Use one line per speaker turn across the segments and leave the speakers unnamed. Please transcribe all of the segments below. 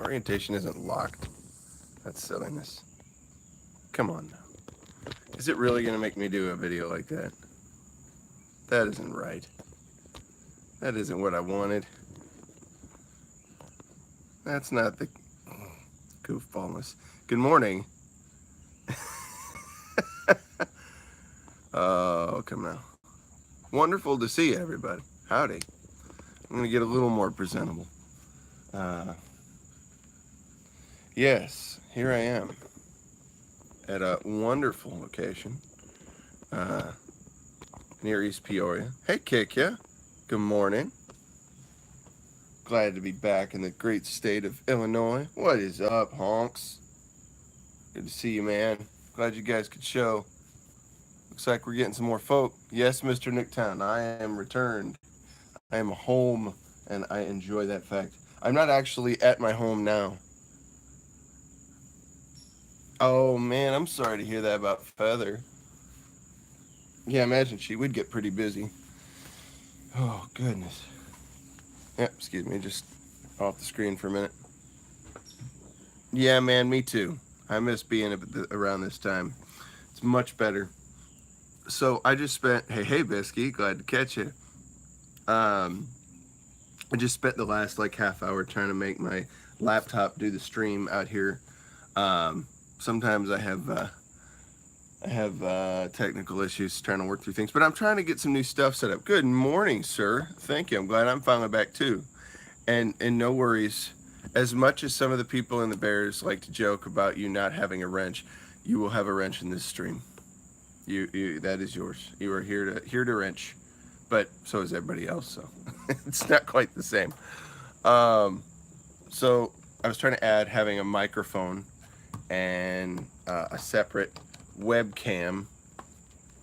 Orientation isn't locked. That's silliness. Come on now. Is it really going to make me do a video like that? That isn't right. That isn't what I wanted. That's not the goofballness. Good morning. Oh, come now. Wonderful to see you, everybody. Howdy. I'm going to get a little more presentable. Yes, here I am at a wonderful location near East Peoria. Hey, Kikya. Good morning. Glad to be back in the great state of Illinois. What is up, honks? Good to see you, man. Glad you guys could show. Looks like we're getting some more folk. Yes, Mr. Nicktown, I am returned. I am home, and I enjoy that fact. I'm not actually at my home now. Oh, man, I'm sorry to hear that about Feather. Yeah, imagine she would get pretty busy. Oh, goodness. Yep, excuse me, just off the screen for a minute. Yeah, man, me too. I miss being around this time. It's much better. So I just spent, hey, Bisky, glad to catch you. I just spent the last like half hour trying to make my laptop do the stream out here. Sometimes I have technical issues trying to work through things, but I'm trying to get some new stuff set up. Good morning, sir. Thank you. I'm glad I'm finally back too. And no worries. As much as some of the people in the Bears like to joke about you not having a wrench, you will have a wrench in this stream. You that is yours. You are here to wrench, but so is everybody else. So it's not quite the same. So I was trying to add having a microphone and a separate webcam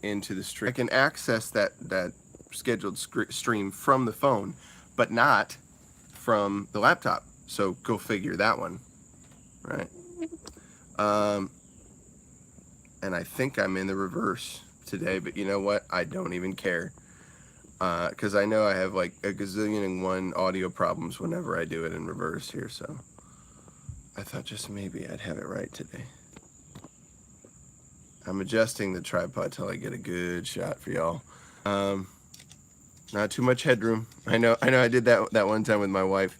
into the stream. I can access that scheduled stream from the phone, but not from the laptop. So go figure that one, right? And I think I'm in the reverse today, but you know what? I don't even care. Because I know I have like a gazillion and one audio problems whenever I do it in reverse here, so I thought just maybe I'd have it right today. I'm adjusting the tripod till I get a good shot for y'all. Not too much headroom. I know I did that one time with my wife,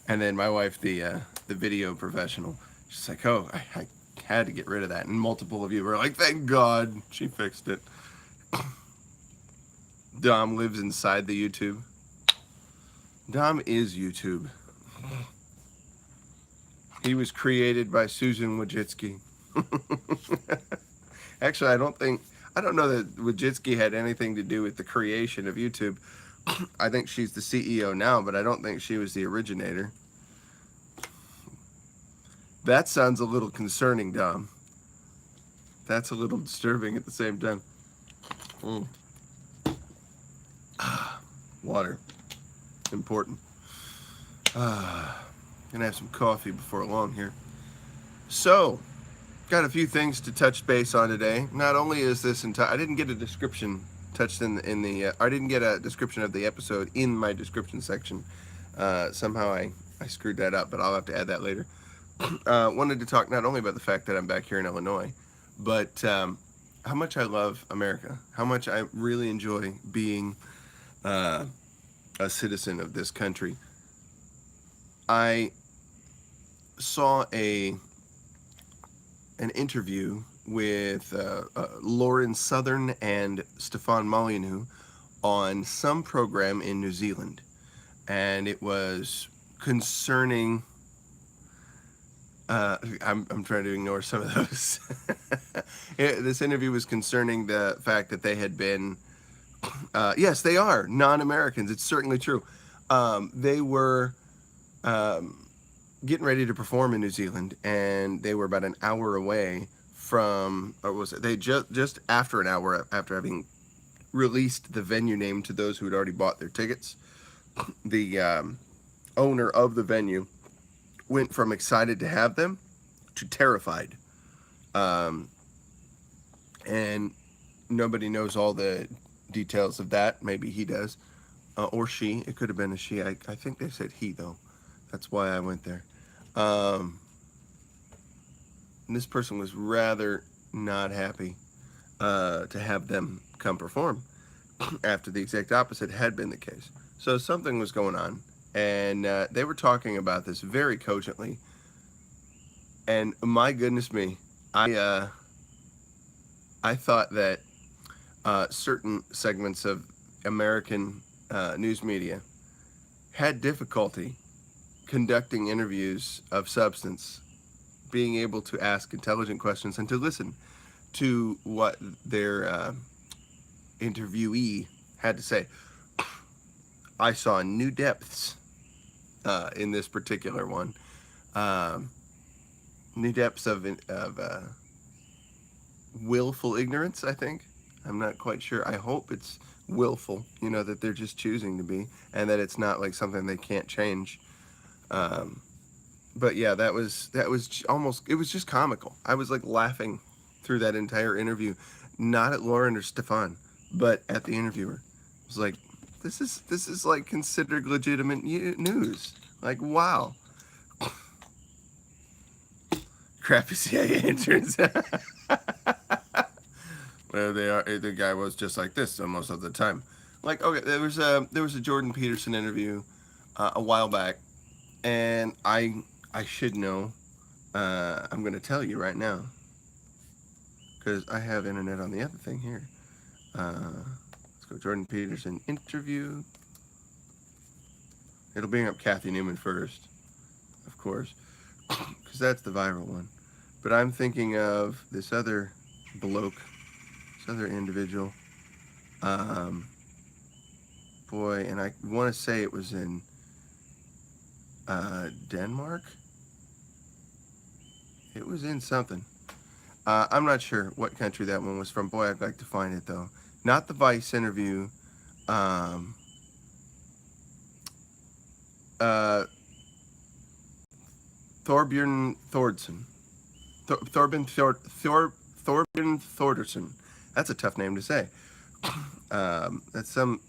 and then my wife, the video professional, she's like, oh, I had to get rid of that, and multiple of you were like, thank God she fixed it. Dom lives inside the YouTube. Dom is YouTube. He was created by Susan Wojcicki. Actually, I don't know that Wojcicki had anything to do with the creation of YouTube. I think she's the CEO now, but I don't think she was the originator. That sounds a little concerning, Dom. That's a little disturbing at the same time. Water. Important. Gonna have some coffee before long here. So, got a few things to touch base on today. Not only is this I didn't get a description touched in the I didn't get a description of the episode in my description section. Somehow I screwed that up, but I'll have to add that later. Wanted to talk not only about the fact that I'm back here in Illinois, but how much I love America, how much I really enjoy being a citizen of this country. I saw an interview with Lauren Southern and Stefan Molyenux on some program in New Zealand, and it was concerning. I'm trying to ignore some of those. This interview was concerning the fact that they had been, yes, they are non-Americans. It's certainly true. They were getting ready to perform in New Zealand, and they were about an hour away from, or was it? They just after an hour after having released the venue name to those who had already bought their tickets. The owner of the venue went from excited to have them to terrified. And nobody knows all the details of that. Maybe he does. Or she. It could have been a she. I think they said he, though. That's why I went there. And this person was rather not happy to have them come perform after the exact opposite had been the case. So something was going on, and they were talking about this very cogently. And my goodness me, I thought that certain segments of American news media had difficulty conducting interviews of substance, being able to ask intelligent questions and to listen to what their interviewee had to say. I saw new depths in this particular one. New depths of willful ignorance, I think. I'm not quite sure. I hope it's willful, that they're just choosing to be, and that it's not like something they can't change. But yeah, that was almost, it was just comical. I was like laughing through that entire interview, not at Lauren or Stefan, but at the interviewer. It was like, this is like considered legitimate news. Like, wow. Crappy CIA interns. Well, the guy was just like this most of the time. Like, okay, there was a Jordan Peterson interview a while back, and I should know. I'm going to tell you right now, because I have internet on the other thing here. Let's go Jordan Peterson interview. It'll bring up Kathy Newman first, of course, because that's the viral one. But I'm thinking of this other bloke, this other individual. Boy, and I want to say it was in Denmark. It was in something. I'm not sure what country that one was from. Boy, I'd like to find it though. Not the Vice interview. Thorbjørn Thordarson. Thorbjørn Thordarson. That's a tough name to say. That's some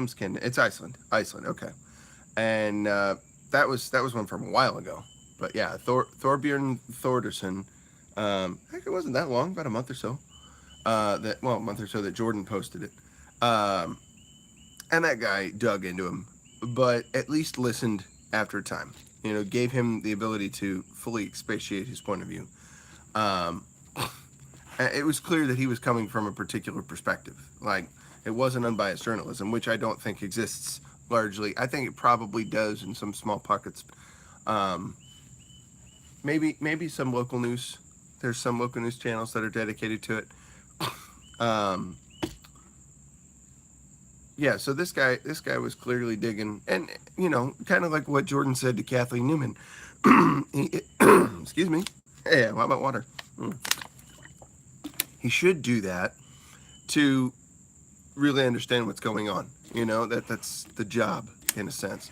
skin. It's Iceland. Okay. And that was one from a while ago. But yeah, Thorbjørn Thordarson. Heck, it wasn't that long, about a month or so. A month or so that Jordan posted it. And that guy dug into him, but at least listened after a time. Gave him the ability to fully expatiate his point of view. It was clear that he was coming from a particular perspective. Like, it wasn't unbiased journalism, which I don't think exists largely. I think it probably does in some small pockets. Maybe some local news. There's some local news channels that are dedicated to it. Yeah, so this guy was clearly digging, and kind of like what Jordan said to Kathleen Newman. Excuse me. Hey, how about water? He should do that to really understand what's going on. That's the job in a sense.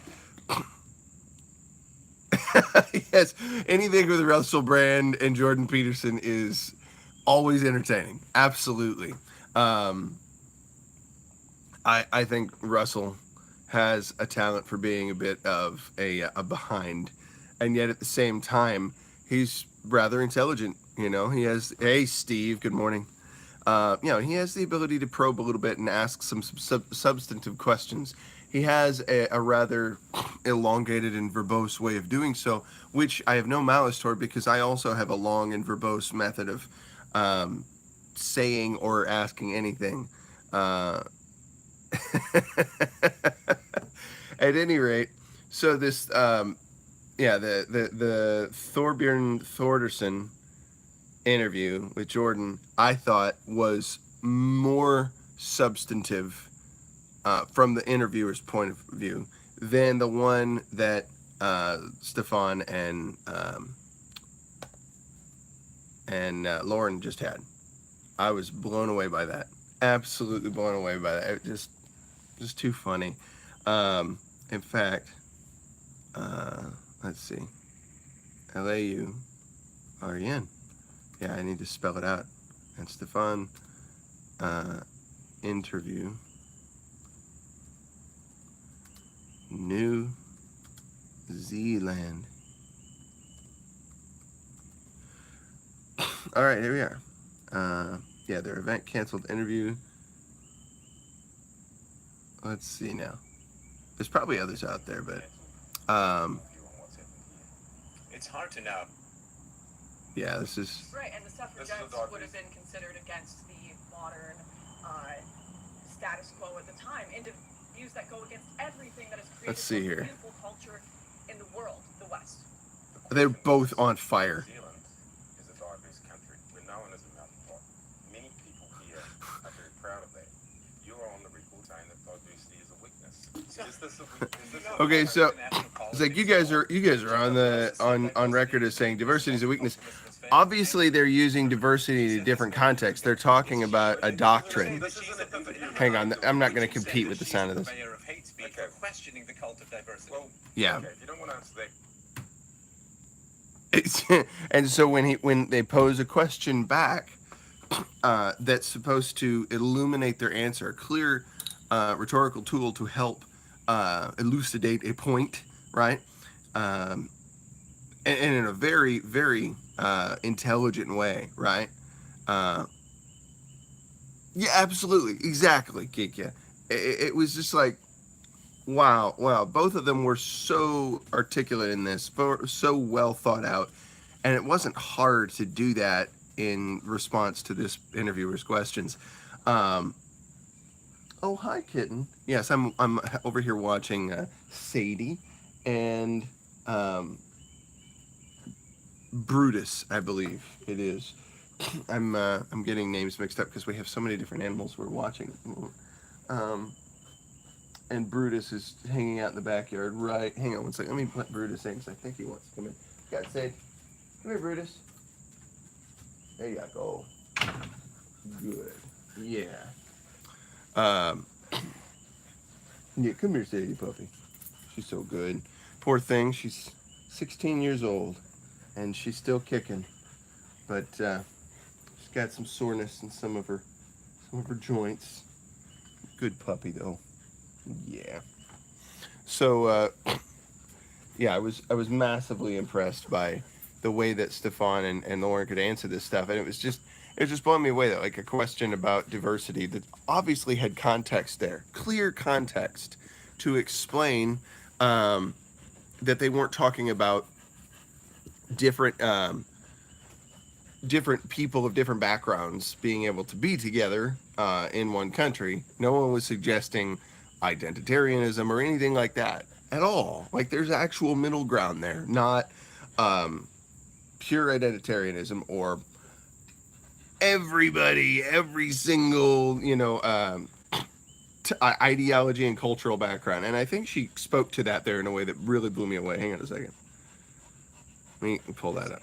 Yes, anything with Russell Brand and Jordan Peterson is always entertaining. Absolutely. I think Russell has a talent for being a bit of a behind, and yet at the same time, he's rather intelligent. He has, hey, Steve, good morning. He has the ability to probe a little bit and ask some substantive questions. He has a rather elongated and verbose way of doing so, which I have no malice toward, because I also have a long and verbose method of saying or asking anything. At any rate, so this, the Thorbjørn Thordarson interview with Jordan, I thought was more substantive from the interviewer's point of view than the one that Stefan and Lauren just had. I was blown away by that. Absolutely blown away by that. It just too funny. In fact, let's see. L-A-U-R-E-N. Yeah, I need to spell it out. And Stefan interview. New Zealand. All right, here we are. Yeah, their event canceled. Interview. Let's see now. There's probably others out there, but
it's hard to know.
Yeah, this is
right, and the suffragettes would have been considered against the modern status quo at the time, into views that go against everything that is created.
Let's see here.
Beautiful culture in the world, the West.
They're both on fire.
New Zealand is a diverse country. We're known as a melting pot. Many people here are very proud of that. You are on the record saying that diversity is a weakness. Is this a weakness?
Okay, so it's like you guys are on record as saying diversity is a weakness. Obviously, they're using diversity in a different context. They're talking about a doctrine. Hang on, I'm not going to compete with the sound of this.
Questioning the cult of diversity.
Yeah.
Okay, if you don't want to answer that.
And so when they pose a question back that's supposed to illuminate their answer, a clear rhetorical tool to help elucidate a point, right? And in a very, very intelligent way, right? Yeah, absolutely, exactly, Kika. It was just like, wow. Both of them were so articulate in this, so well thought out, and it wasn't hard to do that in response to this interviewer's questions. Oh, hi, kitten. Yes, I'm over here watching Sadie and Brutus, I believe it is. I'm getting names mixed up because we have so many different animals we're watching. And Brutus is hanging out in the backyard, right? Hang on one second. Let me let Brutus in because I think he wants to come in. Got Sadie. Come here, Brutus. There you go. Good. Yeah. Yeah, come here, Sadie Puppy. She's so good. Poor thing, she's 16 years old, and she's still kicking. But she's got some soreness in some of her joints. Good puppy, though. Yeah. So, yeah, I was massively impressed by the way that Stefan and Lauren could answer this stuff, and it was just blowing me away that like a question about diversity that obviously had context there, clear context to explain that they weren't talking about different people of different backgrounds being able to be together in one country. No one was suggesting identitarianism or anything like that at all. Like there's actual middle ground there, not pure identitarianism or every single ideology and cultural background. And I think she spoke to that there in a way that really blew me away. Hang on a second. Let me pull that up.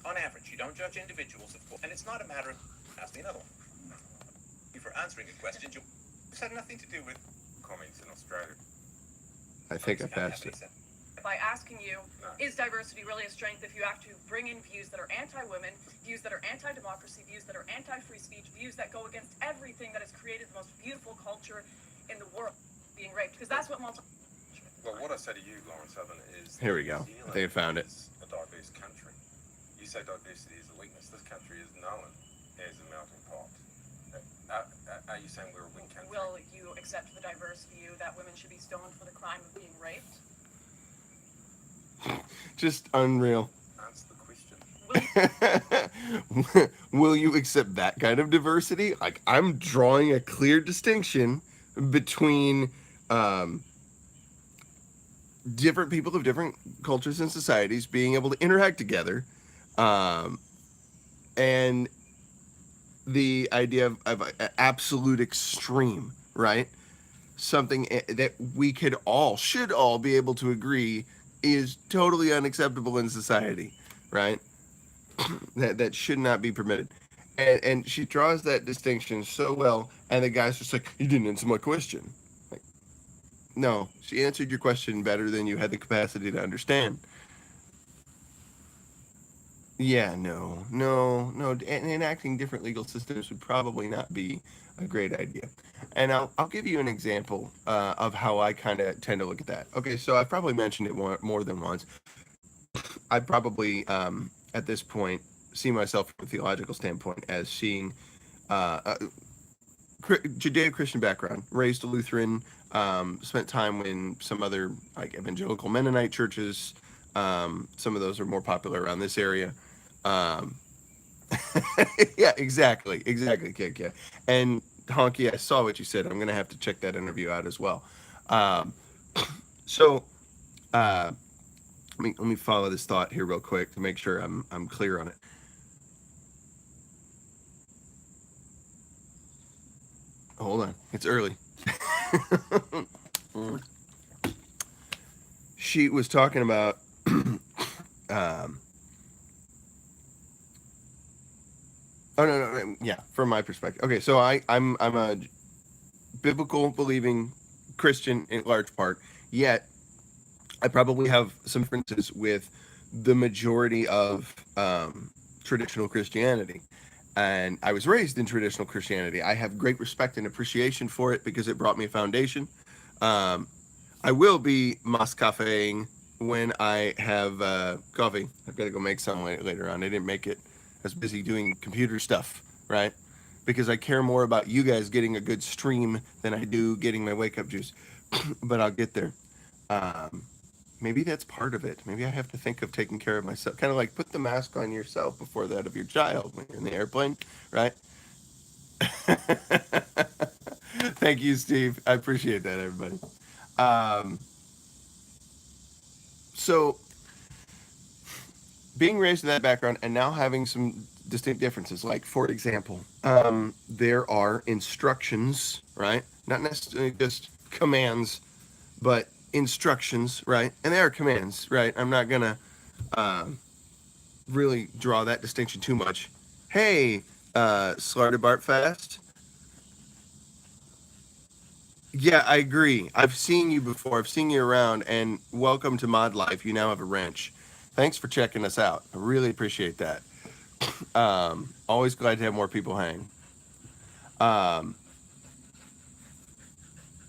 On average, you don't judge individuals, of course, and it's not a matter of asking another one. For answering a question, it's had nothing to do with comments in Australia.
I think I passed it.
By asking you, is diversity really a strength if you have to bring in views that are anti-women, views that are anti-democracy, views that are anti-free speech, views that go against everything that has created the most beautiful culture in the world, being raped? Because that's what multi...
Well, what I say to you, Lauren Southern, is...
Here we go. I think I found it.
A diverse country. You say diversity is a weakness. This country is known as a melting pot. Are you saying we're a weak country?
Will you accept the diverse view that women should be stoned for the crime of being raped?
Just unreal.
Answer the
question. Will you accept that kind of diversity? Like, I'm drawing a clear distinction between different people of different cultures and societies being able to interact together, and the idea of absolute extreme, right? Something that we should all be able to agree is totally unacceptable in society, right? that should not be permitted. And she draws that distinction so well, and the guy's just like, you didn't answer my question. Like, no, she answered your question better than you had the capacity to understand. Yeah, no. Enacting different legal systems would probably not be a great idea. And I'll give you an example of how I kind of tend to look at that. Okay, so I've probably mentioned it more than once. I probably, at this point, see myself from a theological standpoint as seeing Judeo-Christian background, raised Lutheran, spent time in some other like evangelical Mennonite churches. Some of those are more popular around this area. Um, yeah, exactly, Kik, yeah. And Honky, I saw what you said. I'm gonna have to check that interview out as well. Um, so let me follow this thought here real quick to make sure I'm clear on it. Hold on, it's early. She was talking about oh no, yeah, from my perspective. Okay, so I'm a biblical believing Christian in large part, yet I probably have some differences with the majority of traditional Christianity. And I was raised in traditional Christianity. I have great respect and appreciation for it because it brought me a foundation. I will be Mascafeing when I have coffee. I've got to go make some later on. I didn't make it. I was busy doing computer stuff, right? Because I care more about you guys getting a good stream than I do getting my wake-up juice. But I'll get there. Maybe that's part of it. Maybe I have to think of taking care of myself. Kind of like put the mask on yourself before that of your child when you're in the airplane, right? Thank you, Steve. I appreciate that, everybody. So being raised in that background and now having some distinct differences, like for example, there are instructions, right? Not necessarily just commands, but instructions, right? And they are commands, right? I'm not gonna really draw that distinction too much. Hey, Slarty Bart Fast. Yeah, I agree. I've seen you before. I've seen you around, and welcome to Mod Life. You now have a wrench. Thanks for checking us out. I really appreciate that. Always glad to have more people hang.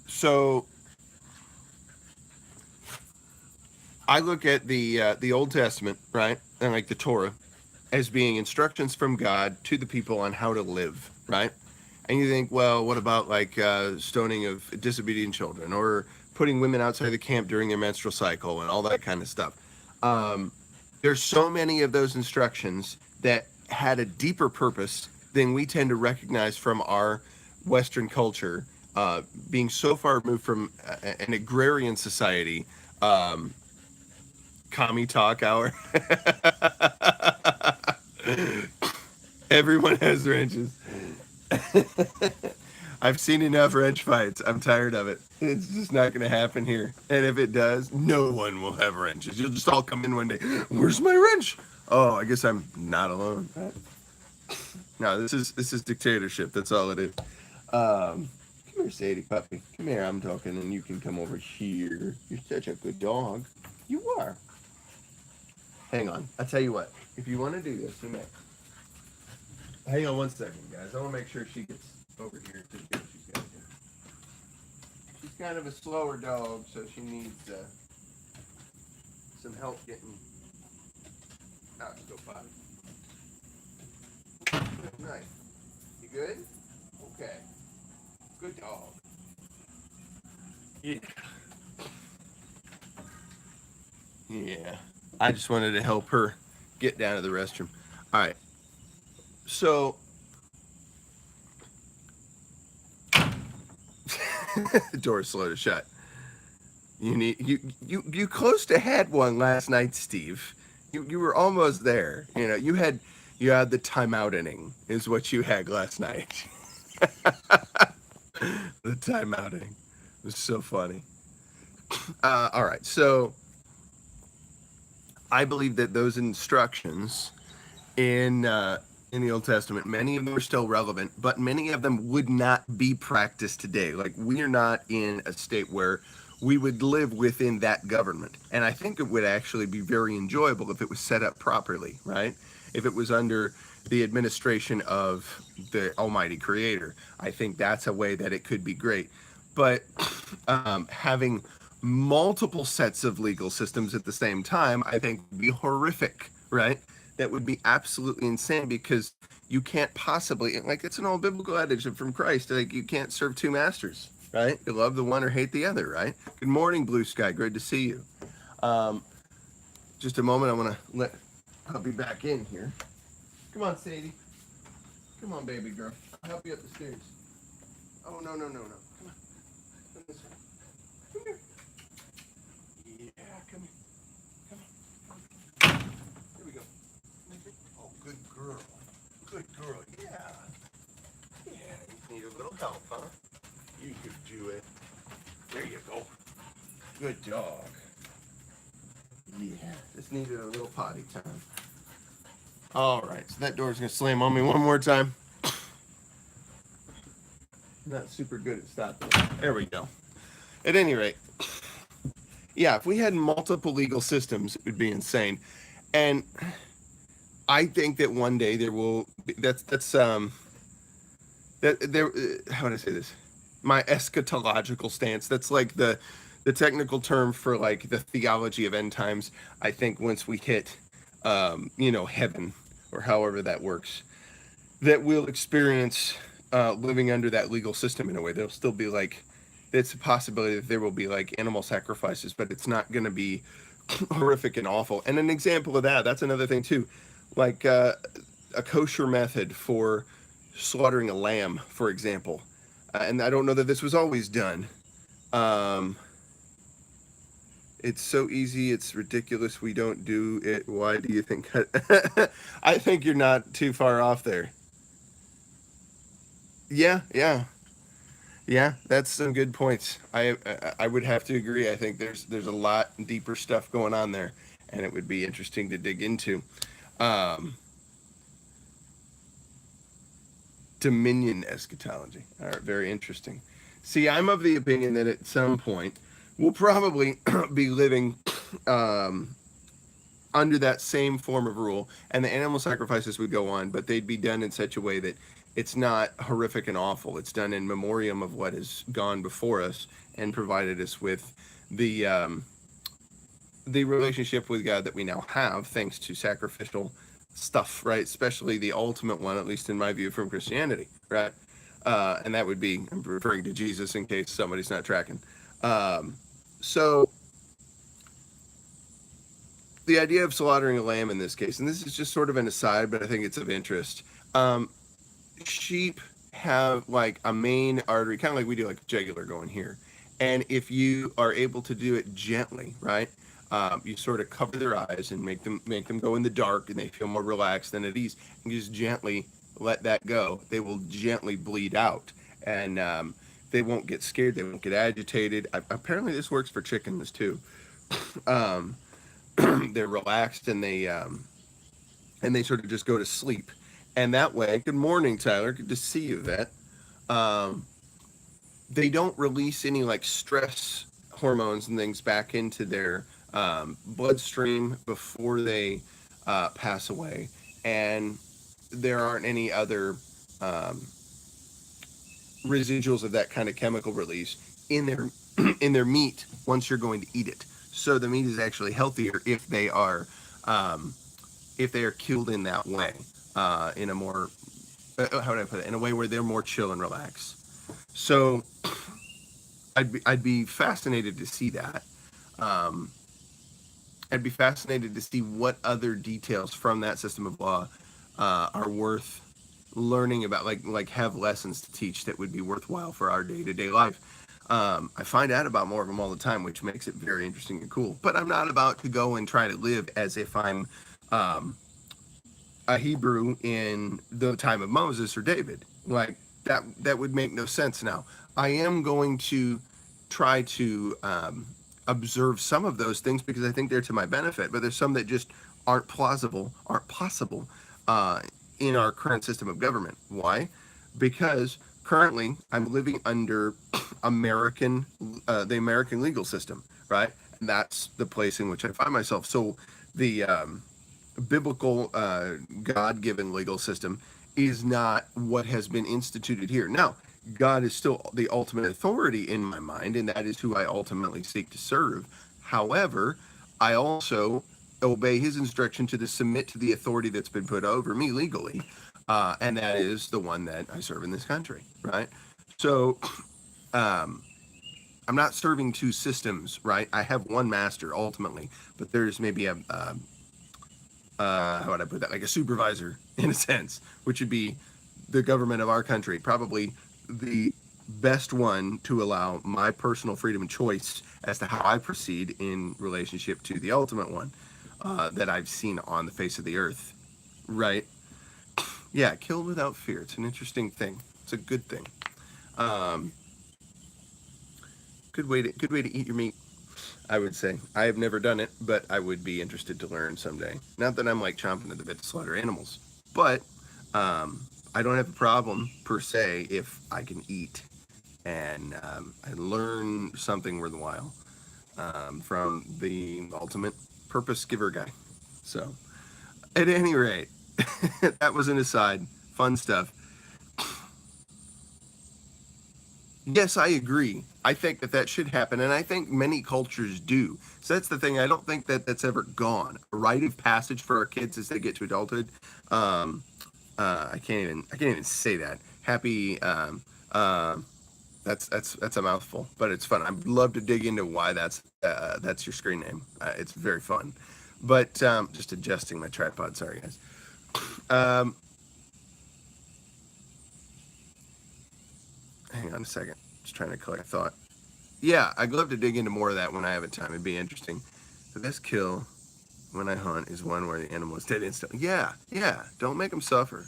So I look at the Old Testament, right, and like the Torah, as being instructions from God to the people on how to live, right? And you think, well, what about like stoning of disobedient children or putting women outside the camp during their menstrual cycle and all that kind of stuff? There's so many of those instructions that had a deeper purpose than we tend to recognize from our Western culture, being so far removed from an agrarian society. Commie talk hour. Everyone has wrenches. I've seen enough wrench fights. I'm tired of it. It's just not going to happen here. And if it does, no one will have wrenches. You'll just all come in one day. Where's my wrench? Oh, I guess I'm not alone. No, this is dictatorship. That's all it is. Come here, Sadie puppy. Come here. I'm talking, and you can come over here. You're such a good dog. You are. Hang on. I'll tell you what. If you want to do this, you may. Hang on one second, guys. I want to make sure she gets over here to do what she's got to do. She's kind of a slower dog, so she needs some help getting out to go potty. Nice. You good? Okay. Good dog. Yeah. Yeah. I just wanted to help her get down to the restroom. All right. So the door's slow to shut. You close to had one last night, Steve. You were almost there. You know, you had the timeout inning is what you had last night. The timeout inning was so funny. All right, so I believe that those instructions in the Old Testament, many of them are still relevant, but many of them would not be practiced today. Like, we are not in a state where we would live within that government. And I think it would actually be very enjoyable if it was set up properly, right? If it was under the administration of the Almighty Creator. I think that's a way that it could be great. But having multiple sets of legal systems at the same time, I think would be horrific, right? that would be absolutely insane, because you can't possibly, like, it's an old biblical adage from Christ, like, you can't serve two masters, right? You love the one or hate the other, right? Good morning, Blue Sky. Great to see you. Just a moment. I want to let Puppy back in here. Come on, Sadie. Come on, baby girl. I'll help you up the stairs. Oh, no, no, no, no. Come on. Come this way. Come here. Yeah, come here. Come on. Here we go. Oh, good girl. Good girl. Yeah. Yeah, you need a little help, huh? You could do it. There you go. Good dog. Yeah, just needed a little potty time. All right, so that door's gonna slam on me one more time. Not super good at stopping it. There we go. At any rate, yeah, if we had multiple legal systems, it would be insane. And I think that one day there will be, how would I say this? My eschatological stance. That's like the technical term for like the theology of end times. I think once we hit heaven, or however that works, that we'll experience living under that legal system in a way. There'll still be like, it's a possibility that there will be like animal sacrifices, but it's not going to be horrific and awful. And an example of that's another thing too, like a kosher method for slaughtering a lamb, for example. And I don't know that this was always done. It's so easy, it's ridiculous we don't do it. Why do you think? I think you're not too far off there. Yeah, that's some good points. I would have to agree. I think there's a lot deeper stuff going on there, and it would be interesting to dig into. Dominion eschatology. All right, very interesting. See, I'm of the opinion that at some point we'll probably be living under that same form of rule, and the animal sacrifices would go on, but they'd be done in such a way that it's not horrific and awful. It's done in memoriam of what has gone before us and provided us with the relationship with God that we now have, thanks to sacrificial stuff, right? Especially the ultimate one, at least in my view, from Christianity, right? And that would be, I'm referring to Jesus in case somebody's not tracking. So the idea of slaughtering a lamb in this case, and this is just sort of an aside, but I think it's of interest. Sheep have like a main artery, kind of like we do, like a jugular going here. And if you are able to do it gently, right? You sort of cover their eyes and make them go in the dark, and they feel more relaxed and at ease. And you just gently let that go. They will gently bleed out, and they won't get scared. They won't get agitated. Apparently, this works for chickens too. They're relaxed, and they sort of just go to sleep. And that way, good morning, Tyler. Good to see you, Vet. They don't release any like stress hormones and things back into their bloodstream before they pass away, and there aren't any other residuals of that kind of chemical release in their in their meat once you're going to eat it. So the meat is actually healthier if they are killed in that way, in a more how would I put it? In a way where they're more chill and relaxed. So I'd be fascinated to see that. I'd be fascinated to see what other details from that system of law are worth learning about, like have lessons to teach that would be worthwhile for our day-to-day life. I find out about more of them all the time, which makes it very interesting and cool. But I'm not about to go and try to live as if I'm a Hebrew in the time of Moses or David. Like that would make no sense now. I am going to try to observe some of those things because I think they're to my benefit, but there's some that just aren't possible in our current system of government. Why? Because currently I'm living under the American legal system, right? And that's the place in which I find myself. So the biblical God-given legal system is not what has been instituted here. Now, God is still the ultimate authority in my mind, and that is who I ultimately seek to serve. However, I also obey his instruction to submit to the authority that's been put over me legally, and that is the one that I serve in this country, right? So I'm not serving two systems, right? I have one master ultimately, but there's maybe how would I put that? Like a supervisor in a sense, which would be the government of our country, probably the best one to allow my personal freedom and choice as to how I proceed in relationship to the ultimate one that I've seen on the face of the earth, right? Yeah, killed without fear. It's an interesting thing. It's a good thing. Good way to eat your meat, I would say. I have never done it, but I would be interested to learn someday. Not that I'm like chomping at the bit to slaughter animals, but I don't have a problem per se if I can eat and I learn something worthwhile from the ultimate purpose giver guy. So, at any rate, that was an aside. Fun stuff. Yes, I agree. I think that should happen, and I think many cultures do. So that's the thing. I don't think that's ever gone. A rite of passage for our kids as they get to adulthood. I can't even say that. Happy. That's a mouthful, but it's fun. I'd love to dig into why that's your screen name. It's very fun. But just adjusting my tripod. Sorry, guys. Hang on a second. Just trying to collect thought. Yeah, I'd love to dig into more of that when I have a time. It'd be interesting. The best kill when I hunt is one where the animal is dead instantly. Yeah. Don't make them suffer.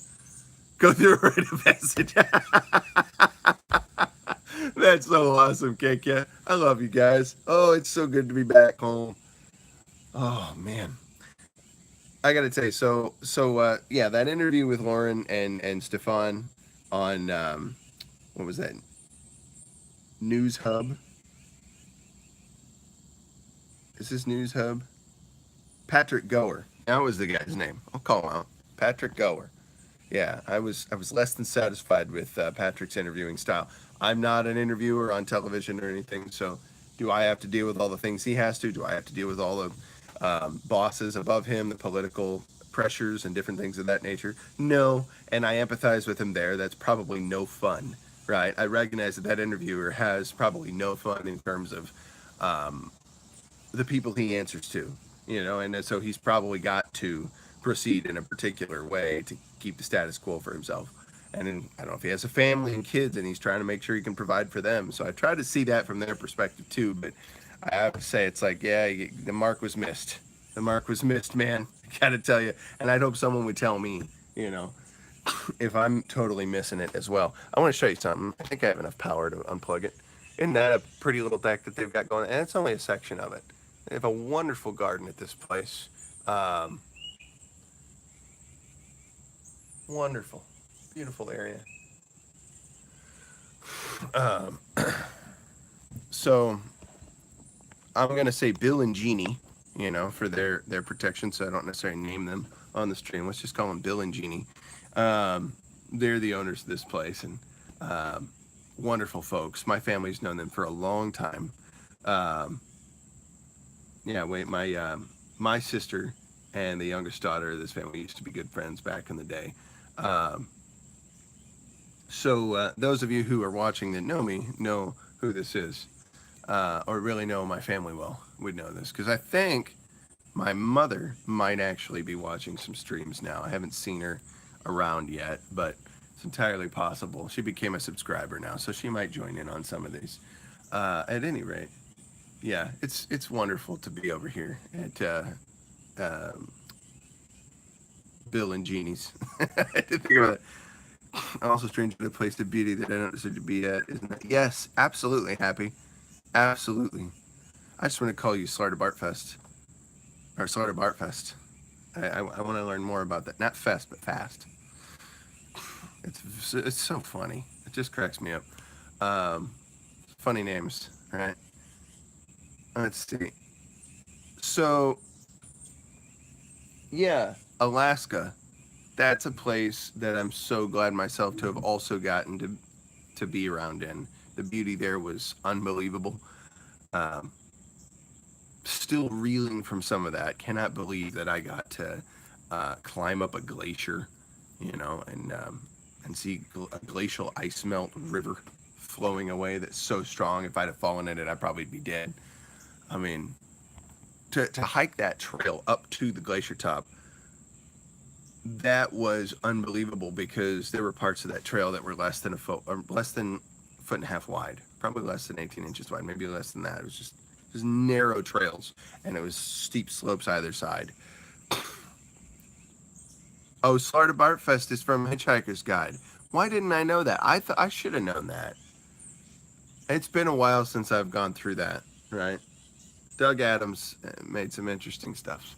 Go through a rite of passage. That's so awesome, KK. I love you guys. Oh, it's so good to be back home. Oh man, I gotta tell you. So yeah, that interview with Lauren and Stefan on what was that? News Hub. Is this News Hub? Patrick Gower. That was the guy's name. I'll call him out. Patrick Gower. Yeah, I was less than satisfied with Patrick's interviewing style. I'm not an interviewer on television or anything, so do I have to deal with all the things he has to? Do I have to deal with all the bosses above him, the political pressures and different things of that nature? No, and I empathize with him there. That's probably no fun, right? I recognize that interviewer has probably no fun in terms of the people he answers to, and so he's probably got to proceed in a particular way to keep the status quo for himself. And then, I don't know if he has a family and kids and he's trying to make sure he can provide for them. So I try to see that from their perspective too. But I have to say, it's like, yeah, the mark was missed. The mark was missed, man. I gotta tell you. And I'd hope someone would tell me, if I'm totally missing it as well. I want to show you something. I think I have enough power to unplug it. Isn't that a pretty little deck that they've got going? And it's only a section of it. They have a wonderful garden at this place. Wonderful. Beautiful area. So I'm going to say Bill and Jeannie, for their protection, so I don't necessarily name them on the stream. Let's just call them Bill and Jeannie. They're the owners of this place, and wonderful folks. My family's known them for a long time. My sister and the youngest daughter of this family used to be good friends back in the day. So those of you who are watching that know me know who this is, or really know my family well, would know this, because I think my mother might actually be watching some streams now. I haven't seen her around yet, but it's entirely possible. She became a subscriber now, so she might join in on some of these. At any rate, yeah, it's wonderful to be over here at Bill and Jeannie's. I didn't think about it. Also strange to the place of beauty that I don't deserve to be at, isn't it? Yes, absolutely, Happy. Absolutely. I just want to call you Slarta Bartfest. Or Slarta Bartfest. I want to learn more about that. Not fest, but fast. It's so funny. It just cracks me up. Funny names, right? Let's see. So, yeah, Alaska. That's a place that I'm so glad myself to have also gotten to be around in. The beauty there was unbelievable. still reeling from some of that. Cannot believe that I got to climb up a glacier, and see a glacial ice melt river flowing away that's so strong. If I'd have fallen in it, I'd probably be dead. I mean, to hike that trail up to the glacier top, that was unbelievable, because there were parts of that trail that were less than a foot and a half wide, probably less than 18 inches wide, maybe less than that. It was just narrow trails, and it was steep slopes either side. Oh, Florida Bartfest is from Hitchhiker's Guide. Why didn't I know that? I should have known that. It's been a while since I've gone through that, right? Doug Adams made some interesting stuff.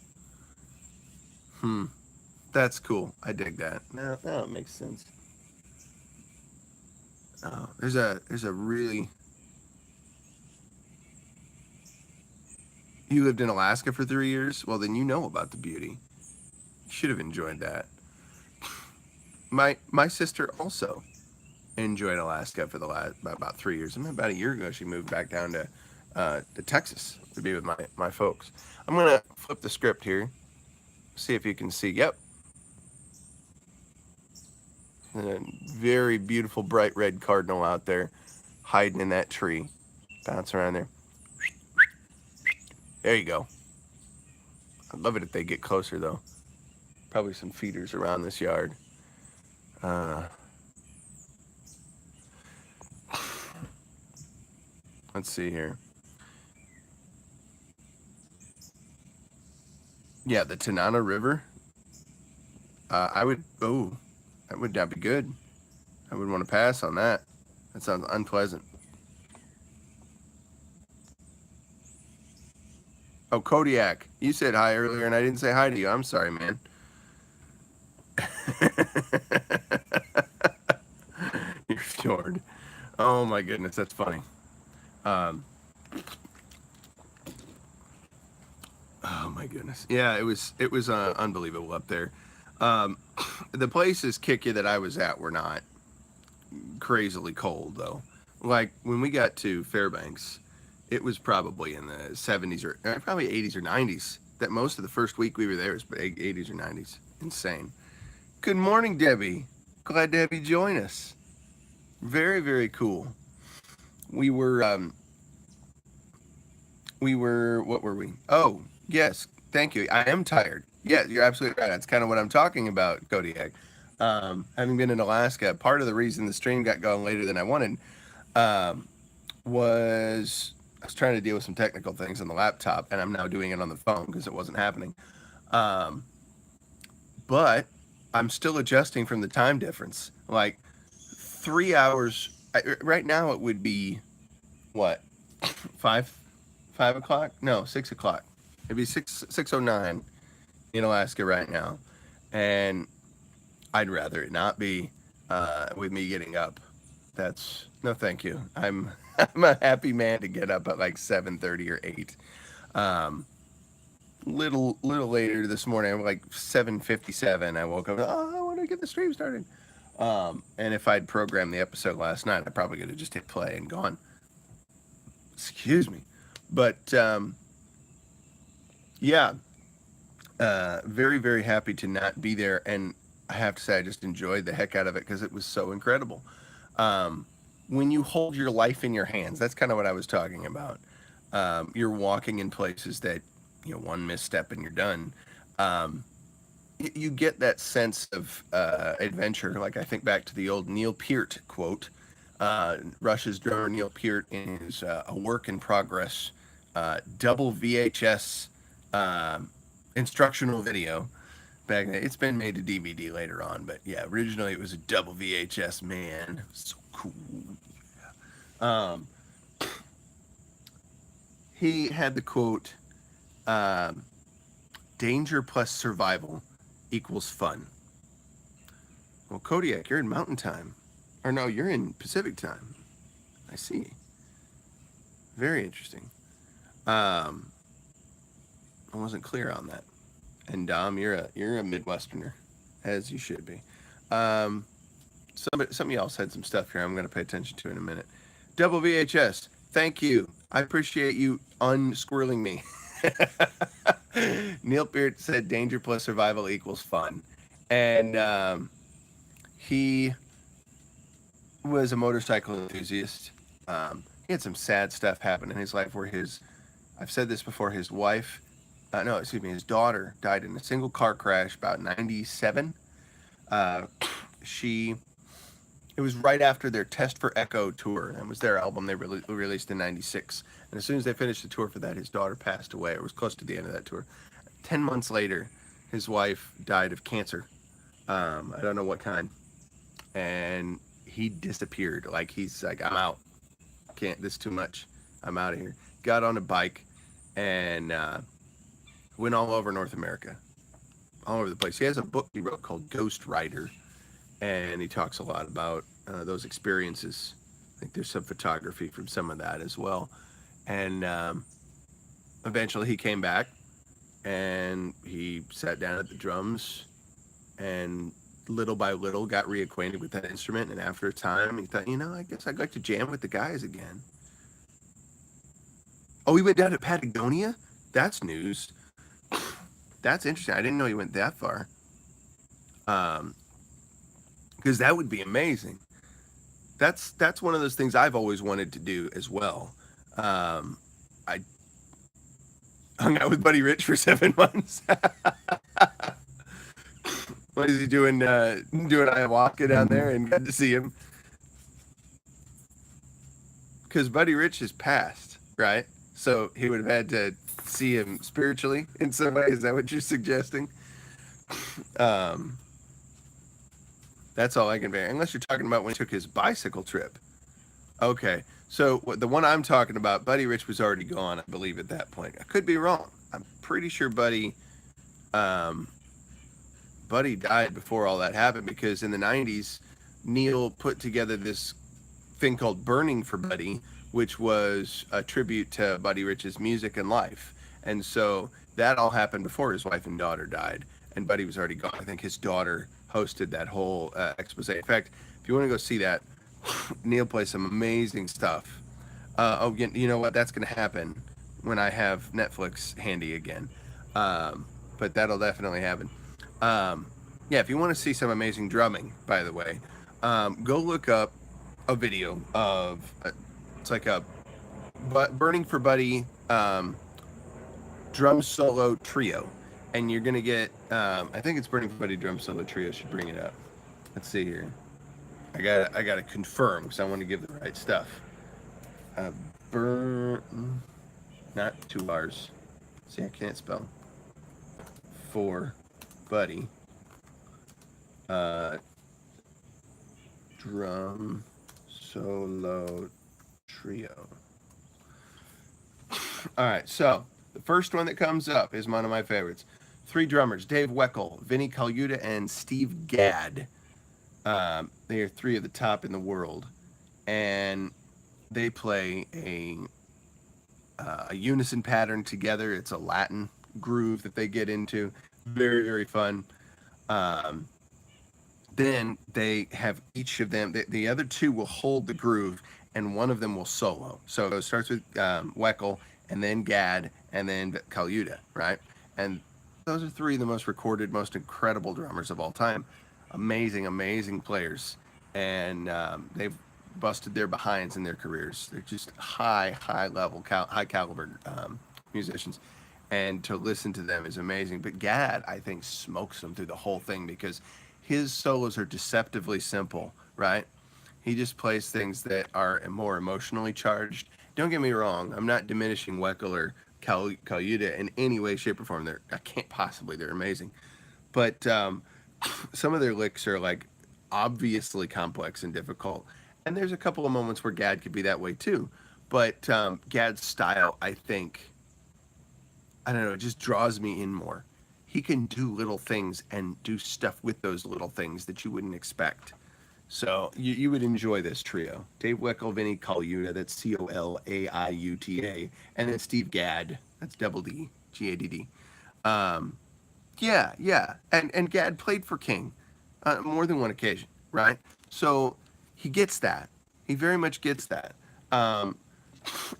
That's cool. I dig that. No, it makes sense. Oh, there's a really... You lived in Alaska for 3 years? Well, then you know about the beauty. You should have enjoyed that. My sister also enjoyed Alaska for the last about 3 years. I mean, about a year ago, she moved back down to Texas to be with my folks. I'm gonna flip the script here, see if you can see. Yep, a very beautiful bright red cardinal out there, hiding in that tree, bounce around there. There you go. I'd love it if they get closer though. Probably some feeders around this yard. Let's see here. Yeah, the Tanana River. That would not be good. I would want to pass on that. That sounds unpleasant. Oh, Kodiak, you said hi earlier and I didn't say hi to you. I'm sorry, man. You're fjord. Oh my goodness, that's funny. Oh my goodness. Yeah, it was unbelievable up there. The places kick you that I was at were not crazily cold though. Like when we got to Fairbanks, it was probably in the 70s or probably 80s or 90s. That most of the first week we were there was 80s or 90s. Insane. Good morning, Debbie. Glad to have you join us. Very, very cool. We were, what were we? Oh, yes. Thank you. I am tired. Yeah, you're absolutely right. That's kind of what I'm talking about, Kodiak. Having been in Alaska, part of the reason the stream got going later than I wanted was I was trying to deal with some technical things on the laptop, and I'm now doing it on the phone because it wasn't happening. But I'm still adjusting from the time difference. Like 3 hours. Right now it would be, what, 5 o'clock? No, 6 o'clock. It'd be 6:09 in Alaska right now. And I'd rather it not be with me getting up. No, thank you. I'm a happy man to get up at like 7:30 or 8. Little later this morning, like 7:57, I woke up. Oh, I want to get the stream started. And if I'd programmed the episode last night, I probably could have just hit play and gone. Excuse me. But yeah, very, very happy to not be there. And I have to say, I just enjoyed the heck out of it because it was so incredible. When you hold your life in your hands, that's kind of what I was talking about. You're walking in places that, one misstep and you're done. You get that sense of adventure. Like I think back to the old Neil Peart quote. Rush's drummer Neil Peart in his A Work in Progress double VHS instructional video. Back then, it's been made to DVD later on, but yeah, originally it was a double VHS, man. So cool. Yeah. He had the quote, danger plus survival equals fun. Well, Kodiak, you're in Mountain Time. Or no, you're in Pacific Time. I see. Very interesting. I wasn't clear on that. And Dom, you're a Midwesterner, as you should be. Somebody else had some stuff here I'm going to pay attention to in a minute. Double VHS, thank you. I appreciate you unsquirreling me. Neil Peart said danger plus survival equals fun. And he was a motorcycle enthusiast. He had some sad stuff happen in his life where I've said this before, his wife, no, excuse me, his daughter died in a single car crash about 97. Uh, it was right after their Test for Echo tour. And it was their album they released in 96. And as soon as they finished the tour for that, his daughter passed away. It was close to the end of that tour. 10 months later, his wife died of cancer. I don't know what kind. And he disappeared. Like, he's like, I'm out. Can't, this is too much. I'm out of here. Got on a bike and went all over North America. All over the place. He has a book he wrote called Ghost Rider. And he talks a lot about those experiences. I think there's some photography from some of that as well. And eventually he came back and he sat down at the drums and little by little got reacquainted with that instrument. And after a time, he thought, I guess I'd like to jam with the guys again. Oh, he went down to Patagonia? That's news. That's interesting. I didn't know he went that far. Because that would be amazing. That's one of those things I've always wanted to do as well. I hung out with Buddy Rich for 7 months. What is he doing? Doing ayahuasca down there, and got to see him. Because Buddy Rich has passed, right? So he would have had to see him spiritually in some way. Is that what you're suggesting? That's all I can bear. Unless you're talking about when he took his bicycle trip. Okay. So the one I'm talking about, Buddy Rich was already gone, I believe, at that point. I could be wrong. I'm pretty sure Buddy died before all that happened, because in the 90s, Neil put together this thing called Burning for Buddy, which was a tribute to Buddy Rich's music and life. And so that all happened before his wife and daughter died. And Buddy was already gone. I think his daughter hosted that whole expose. In fact, if you want to go see that, Neil plays some amazing stuff. You know what? That's going to happen when I have Netflix handy again. But that'll definitely happen. Yeah, if you want to see some amazing drumming, by the way, go look up a video of, it's like a Burning for Buddy drum solo trio. And you're going to get, I think it's Burning for Buddy drum solo trio. Should bring it up. Let's see here. I got to confirm because I want to give the right stuff. Not 2 R's. See, I can't spell. For Buddy. Drum solo trio. All right, so the first one that comes up is one of my favorites. 3 drummers: Dave Weckl, Vinny Colaiuta, and Steve Gadd. They are 3 of the top in the world, and they play a unison pattern together. It's a Latin groove that they get into. Very, very fun. Then they have each of them. The other 2 will hold the groove, and one of them will solo. So it starts with Weckl, and then Gadd, and then Colaiuta, right? And those are 3 of the most recorded, most incredible drummers of all time. Amazing, amazing players. And they've busted their behinds in their careers. They're just high level, high caliber musicians. And to listen to them is amazing. But Gadd, I think, smokes them through the whole thing because his solos are deceptively simple, right? He just plays things that are more emotionally charged. Don't get me wrong. I'm not diminishing Weckl or Colaiuta in any way, shape, or form. They're amazing. But some of their licks are like obviously complex and difficult. And there's a couple of moments where Gadd could be that way too. But Gadd's style, I think, I don't know, it just draws me in more. He can do little things and do stuff with those little things that you wouldn't expect. So you would enjoy this trio. Dave Weckl, Vinny Colaiuta, that's Colaiuta, and then Steve Gadd, that's double D, Gadd. Yeah. And Gadd played for King more than one occasion, right? So he gets that. He very much gets that. And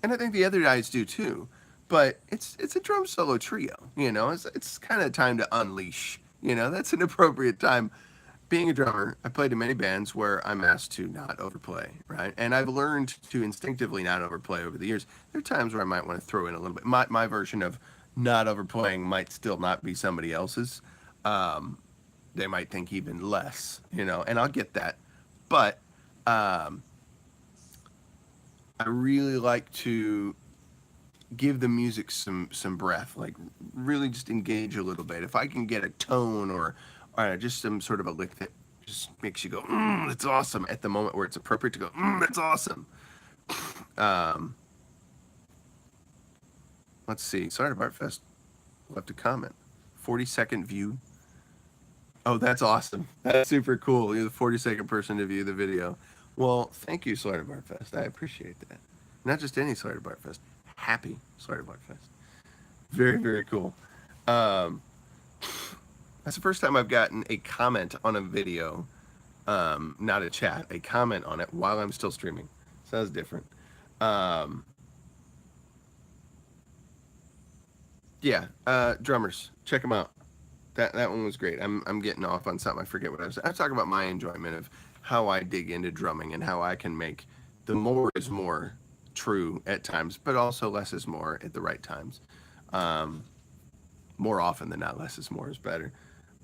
I think the other guys do too. but it's a drum solo trio. You know, it's kind of time to unleash. You know, that's an appropriate time. Being a drummer, I played in many bands where I'm asked to not overplay, right? And I've learned to instinctively not overplay over the years. There are times where I might want to throw in a little bit. My version of not overplaying might still not be somebody else's. They might think even less, you know, and I'll get that. But I really like to give the music some breath, like really just engage a little bit. If I can get a tone or just some sort of a lick that just makes you go, that's awesome, at the moment where it's appropriate to go, that's awesome. Let's see. Sorry to Bartfest left a comment. 40-second view. Oh, that's awesome. That's super cool. You're the 42nd person to view the video. Well, thank you, Slider Bartfest. I appreciate that. Not just any Slider Bartfest. Happy Slider Bartfest. Very, very cool. That's the first time I've gotten a comment on a video, not a chat, a comment on it while I'm still streaming. Sounds different. Yeah, drummers, check them out. That one was great. I'm getting off on something. I forget what I was talking about. My enjoyment of how I dig into drumming and how I can make the more is more true at times, but also less is more at the right times. More often than not, less is more is better.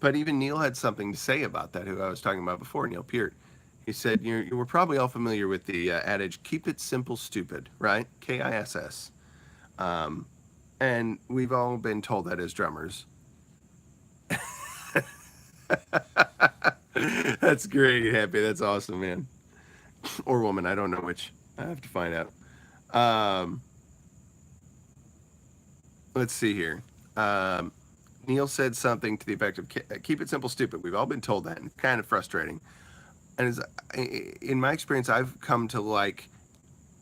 But even Neil had something to say about that, who I was talking about before, Neil Peart. He said, you were probably all familiar with the adage, keep it simple, stupid, right? KISS. And we've all been told that as drummers. That's great, Happy. That's awesome, man. Or woman, I don't know which. I have to find out. Let's see here. Neil said something to the effect of, keep it simple, stupid. We've all been told that, and it's kind of frustrating. And in my experience, I've come to like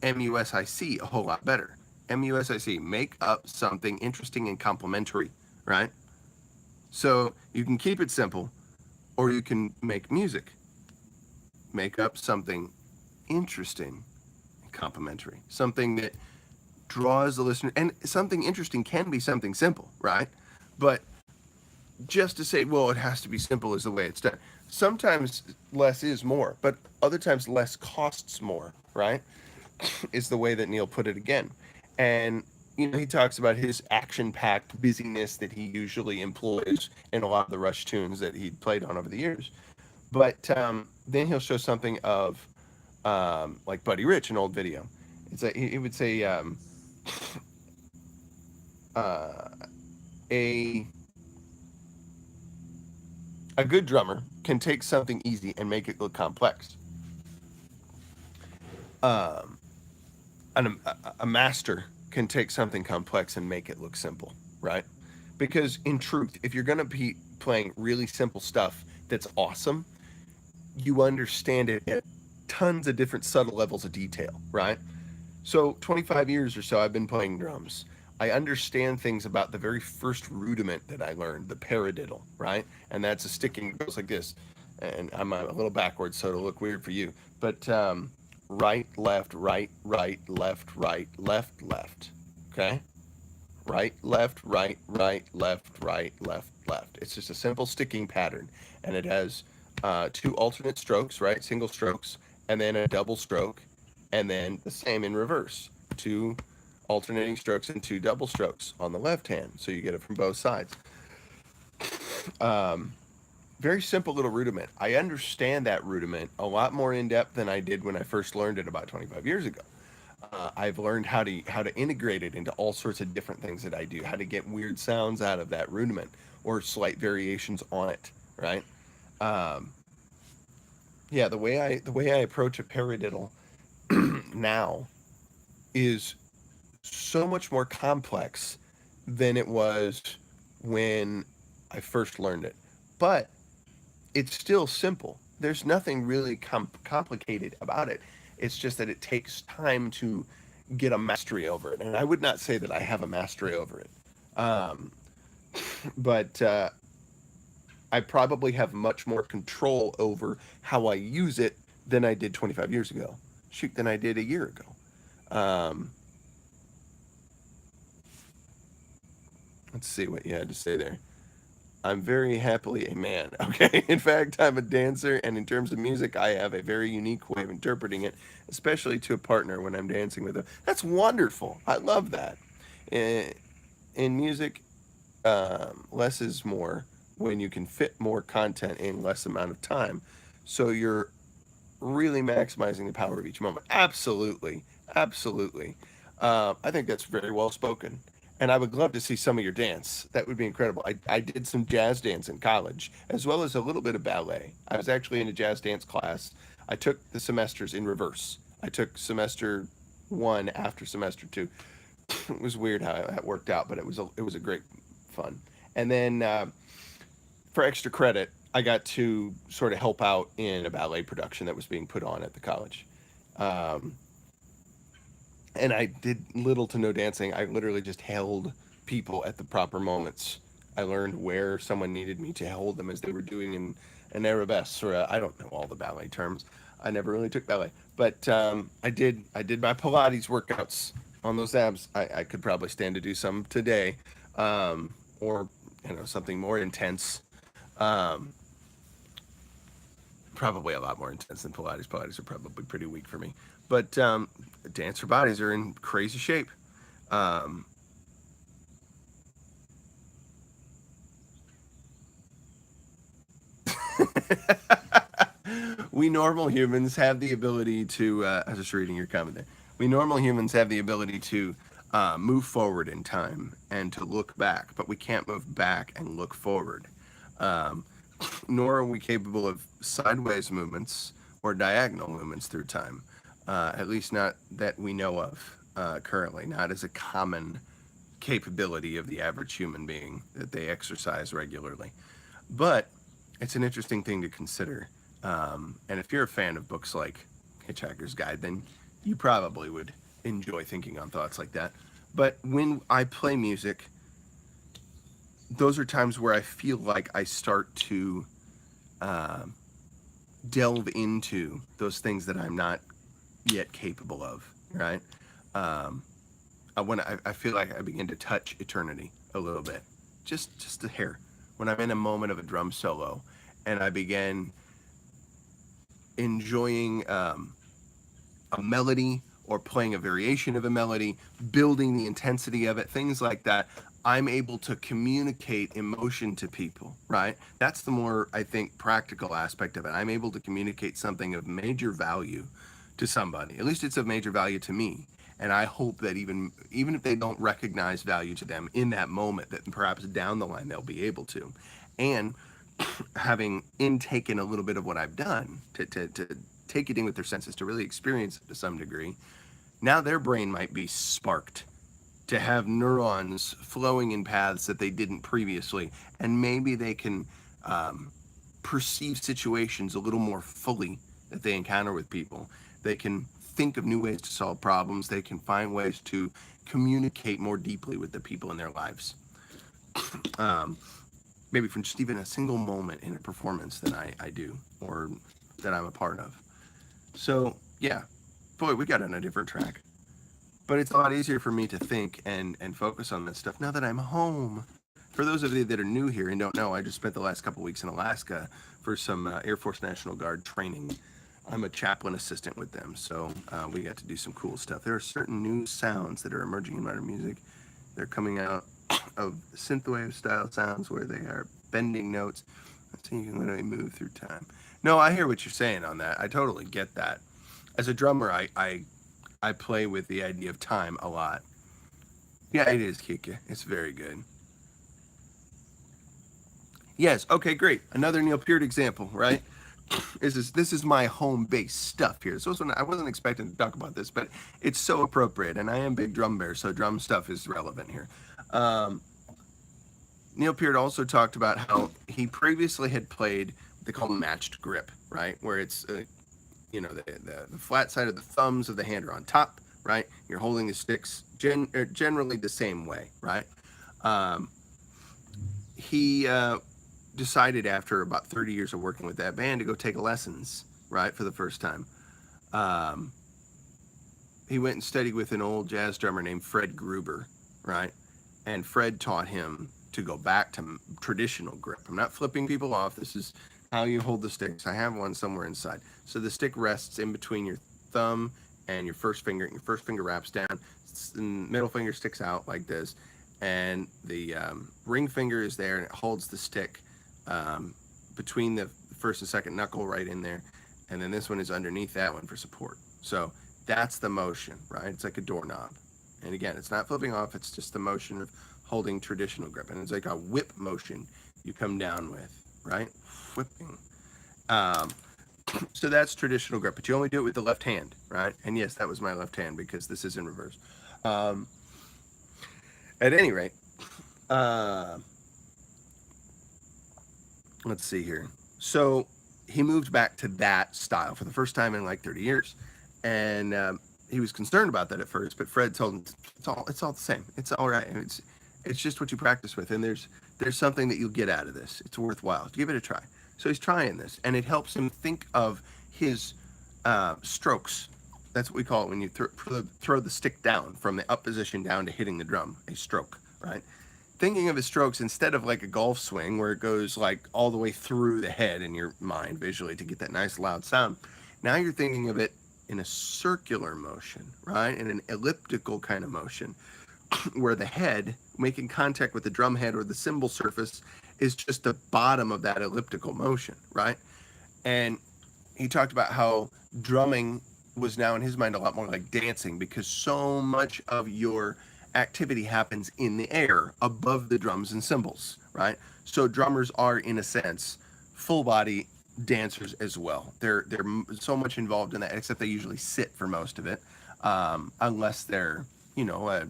MUSIC a whole lot better. MUSIC, make up something interesting and complimentary, right? So you can keep it simple, or you can make music. Make up something interesting and complimentary, something that draws the listener. And something interesting can be something simple, right? But just to say, well, it has to be simple is the way it's done. Sometimes less is more, but other times less costs more, right? Is the way that Neil put it again. And, you know, he talks about his action-packed busyness that he usually employs in a lot of the Rush tunes that he played on over the years. But then he'll show something of, like Buddy Rich, an old video. It's he would say, a good drummer can take something easy and make it look complex. A master can take something complex and make it look simple, right? Because in truth, if you're going to be playing really simple stuff that's awesome, you understand it at tons of different subtle levels of detail, right? So 25 years or so I've been playing drums. I understand things about the very first rudiment that I learned, the paradiddle, right? And that's a sticking, it goes like this. And I'm a little backwards, so it'll look weird for you. But right, left, right, right, left, right, left, left. Okay? Right, left, right, right, left, right, left, left. It's just a simple sticking pattern. And it has two alternate strokes, right? Single strokes, and then a double stroke, and then the same in reverse. Two alternating strokes and two double strokes on the left hand. So you get it from both sides. Very simple little rudiment. I understand that rudiment a lot more in depth than I did when I first learned it about 25 years ago. I've learned how to integrate it into all sorts of different things that I do, how to get weird sounds out of that rudiment or slight variations on it, right? Yeah, the way I approach a paradiddle now is so much more complex than it was when I first learned it. But it's still simple. There's nothing really complicated about it. It's just that it takes time to get a mastery over it. And I would not say that I have a mastery over it. But I probably have much more control over how I use it than I did 25 years ago. Shoot, than I did a year ago. Let's see what you had to say there. I'm very happily a man. Okay. In fact, I'm a dancer, and in terms of music, I have a very unique way of interpreting it, especially to a partner when I'm dancing with them. That's wonderful. I love that. In, in music, less is more when you can fit more content in less amount of time. So you're really maximizing the power of each moment. Absolutely. Absolutely. I think that's very well spoken. And I would love to see some of your dance. That would be incredible. I did some jazz dance in college, as well as a little bit of ballet. I was actually in a jazz dance class. I took the semesters in reverse. I took semester one after semester two. It was weird how that worked out, but it was a great fun. And then for extra credit, I got to sort of help out in a ballet production that was being put on at the college. Um, and I did little to no dancing. I literally just held people at the proper moments. I learned where someone needed me to hold them as they were doing an arabesque, or I don't know all the ballet terms. I never really took ballet, but I did my Pilates workouts on those abs. I could probably stand to do some today, or something more intense. Um, Probably a lot more intense than Pilates. Pilates are probably pretty weak for me, but dancer bodies are in crazy shape. Um, we normal humans have the ability to. I was just reading your comment there. We normal humans have the ability to move forward in time and to look back, but we can't move back and look forward. Um, Nor are we capable of sideways movements or diagonal movements through time. At least not that we know of currently, not as a common capability of the average human being that they exercise regularly. But it's an interesting thing to consider. And if you're a fan of books like Hitchhiker's Guide, then you probably would enjoy thinking on thoughts like that. But when I play music, those are times where I feel like I start to delve into those things that I'm not yet capable of, right? Um, I feel like I begin to touch eternity a little bit, just a hair. When I'm in a moment of a drum solo, and I begin enjoying a melody or playing a variation of a melody, building the intensity of it, things like that, I'm able to communicate emotion to people, right? That's the more, I think, practical aspect of it. I'm able to communicate something of major value to somebody. At least it's of major value to me. And I hope that even if they don't recognize value to them in that moment, that perhaps down the line they'll be able to. And having intaken a little bit of what I've done to take it in with their senses, to really experience it to some degree, now their brain might be sparked to have neurons flowing in paths that they didn't previously, and maybe they can perceive situations a little more fully that they encounter with people. They can think of new ways to solve problems. They can find ways to communicate more deeply with the people in their lives. Maybe from just even a single moment in a performance that I do, or that I'm a part of. So yeah, boy, we got on a different track. But it's a lot easier for me to think and focus on this stuff now that I'm home. For those of you that are new here and don't know, I just spent the last couple weeks in Alaska for some Air Force National Guard training. I'm a chaplain assistant with them, so we got to do some cool stuff. There are certain new sounds that are emerging in modern music. They're coming out of synthwave style sounds where they are bending notes. So you can literally move through time. No, I hear what you're saying on that. I totally get that. As a drummer, I play with the idea of time a lot. Yeah, it is, Kika. It's very good. Yes, okay, great. Another Neil Peart example, right? This is my home base stuff here. So I wasn't expecting to talk about this, but it's so appropriate, and I am big drum bear, so drum stuff is relevant here. Neil Peart also talked about how he previously had played what they call matched grip, right? Where it's the flat side of the thumbs of the hand are on top, right? You're holding the sticks generally the same way, right? He decided after about 30 years of working with that band to go take lessons, right, for the first time. He went and studied with an old jazz drummer named Fred Gruber, right? And Fred taught him to go back to traditional grip. I'm not flipping people off. This is how you hold the sticks. I have one somewhere inside. So the stick rests in between your thumb and your first finger. Your first finger wraps down. The middle finger sticks out like this. And the ring finger is there, and it holds the stick between the first and second knuckle right in there. And then this one is underneath that one for support. So that's the motion, right? It's like a doorknob. And again, it's not flipping off. It's just the motion of holding traditional grip. And it's like a whip motion you come down with, right? Whipping. So that's traditional grip, but you only do it with the left hand, right? And yes, that was my left hand because this is in reverse. At any rate, let's see here. So he moved back to that style for the first time in like 30 years. And he was concerned about that at first, but Fred told him it's all the same. It's all right. And it's just what you practice with. And there's something that you'll get out of this. It's worthwhile. Give it a try. So he's trying this, and it helps him think of his strokes. That's what we call it when you throw the stick down from the up position down to hitting the drum, a stroke, right? Thinking of his strokes instead of like a golf swing where it goes like all the way through the head in your mind visually to get that nice loud sound. Now you're thinking of it in a circular motion, right? In an elliptical kind of motion where the head making contact with the drum head or the cymbal surface is just the bottom of that elliptical motion, right? And he talked about how drumming was now in his mind a lot more like dancing because so much of your activity happens in the air above the drums and cymbals, right? So drummers are, in a sense, full body dancers as well. They're so much involved in that, except they usually sit for most of it, unless they're, a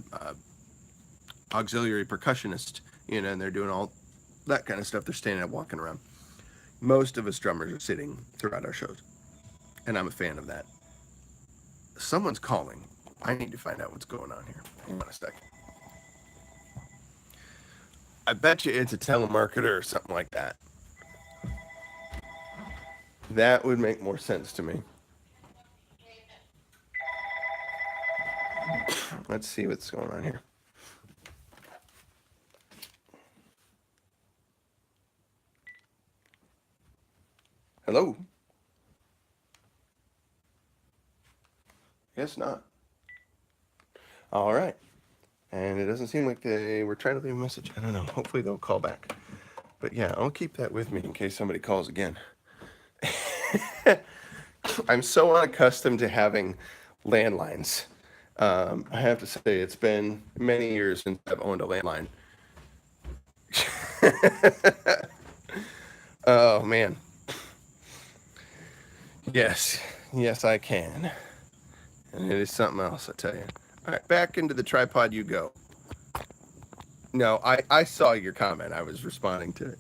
auxiliary percussionist, and they're doing all that kind of stuff. They're standing up, walking around. Most of us drummers are sitting throughout our shows, and I'm a fan of that. Someone's calling. I need to find out what's going on here. Hang on a second. I bet you it's a telemarketer or something like that. That would make more sense to me. Let's see what's going on here. Hello? Guess not. All right. And it doesn't seem like they were trying to leave a message. I don't know. Hopefully they'll call back. But yeah, I'll keep that with me in case somebody calls again. I'm so unaccustomed to having landlines. I have to say it's been many years since I've owned a landline. Oh, man. Yes, I can. And it is something else, I tell you. All right, back into the tripod you go. No, I saw your comment. I was responding to it.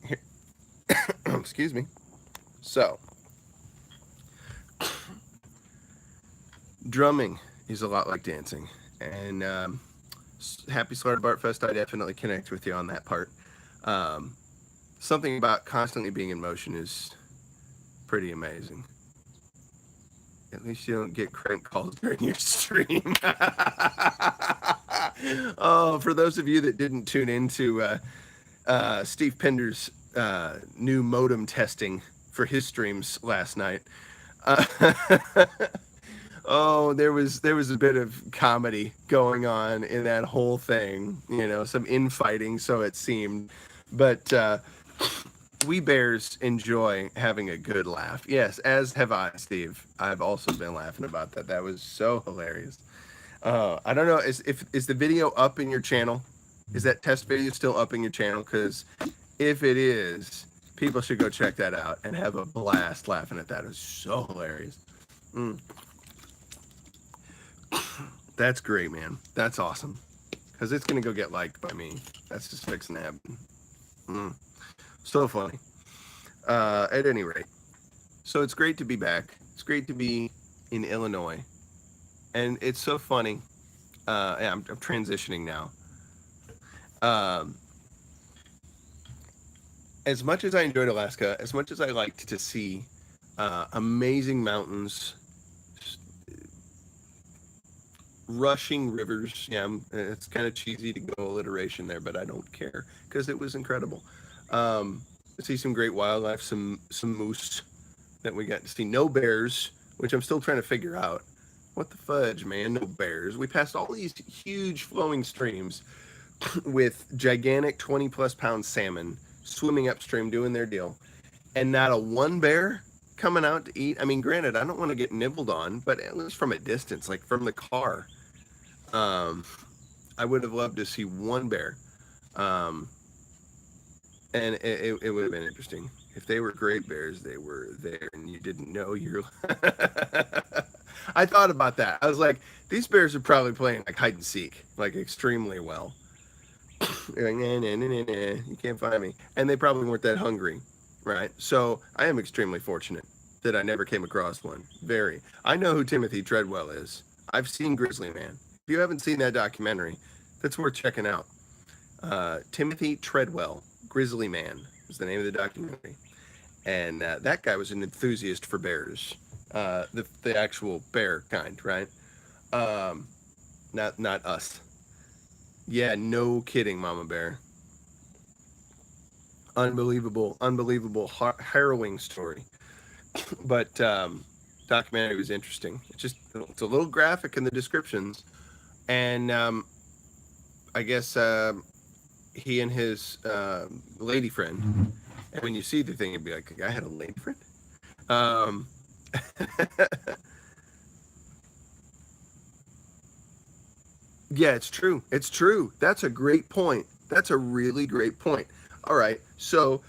Here. Excuse me. So, drumming is a lot like dancing. And happy Slaughter Bart Fest, I definitely connect with you on that part. Something about constantly being in motion is pretty amazing. At least you don't get crank calls during your stream. Oh, for those of you that didn't tune into Steve Pender's new modem testing for his streams last night, oh, there was a bit of comedy going on in that whole thing. Some infighting, so it seemed, but we bears enjoy having a good laugh. Yes, as have I, Steve. I've also been laughing about that. That was so hilarious. I don't know, is the video up in your channel? Is that test video still up in your channel? Because if it is, people should go check that out and have a blast laughing at that. It was so hilarious. That's great, man. That's awesome. Because it's going to go get liked by me. That's just fixing to happen. So funny. At any rate, so it's great to be back. It's great to be in Illinois, and it's so funny. Yeah, I'm transitioning now. As much as I enjoyed Alaska, as much as I liked to see amazing mountains, rushing rivers. Yeah, it's kind of cheesy to go alliteration there, but I don't care because it was incredible. See some great wildlife, some moose that we got to see. No bears, which I'm still trying to figure out. What the fudge, man? No bears. We passed all these huge flowing streams with gigantic 20 plus pound salmon swimming upstream doing their deal, and not a one bear coming out to eat. I mean, granted, I don't want to get nibbled on, but at least from a distance, like from the car, I would have loved to see one bear. And it would have been interesting if they were great bears. They were there, and you didn't know you're. I thought about that. I was like, these bears are probably playing like hide and seek, like extremely well. You're like, nah, you can't find me, and they probably weren't that hungry, right? So I am extremely fortunate that I never came across one. Very. I know who Timothy Treadwell is. I've seen Grizzly Man. If you haven't seen that documentary, that's worth checking out. Timothy Treadwell, Grizzly Man, is the name of the documentary, and that guy was an enthusiast for bears, the actual bear kind, right? Not us. Yeah, no kidding, Mama Bear. Unbelievable, harrowing story. But documentary was interesting. It's a little graphic in the descriptions, and I guess he and his lady friend. And when you see the thing, you'd be like, "I had a lady friend." Yeah, it's true. It's true. That's a great point. That's a really great point. All right, so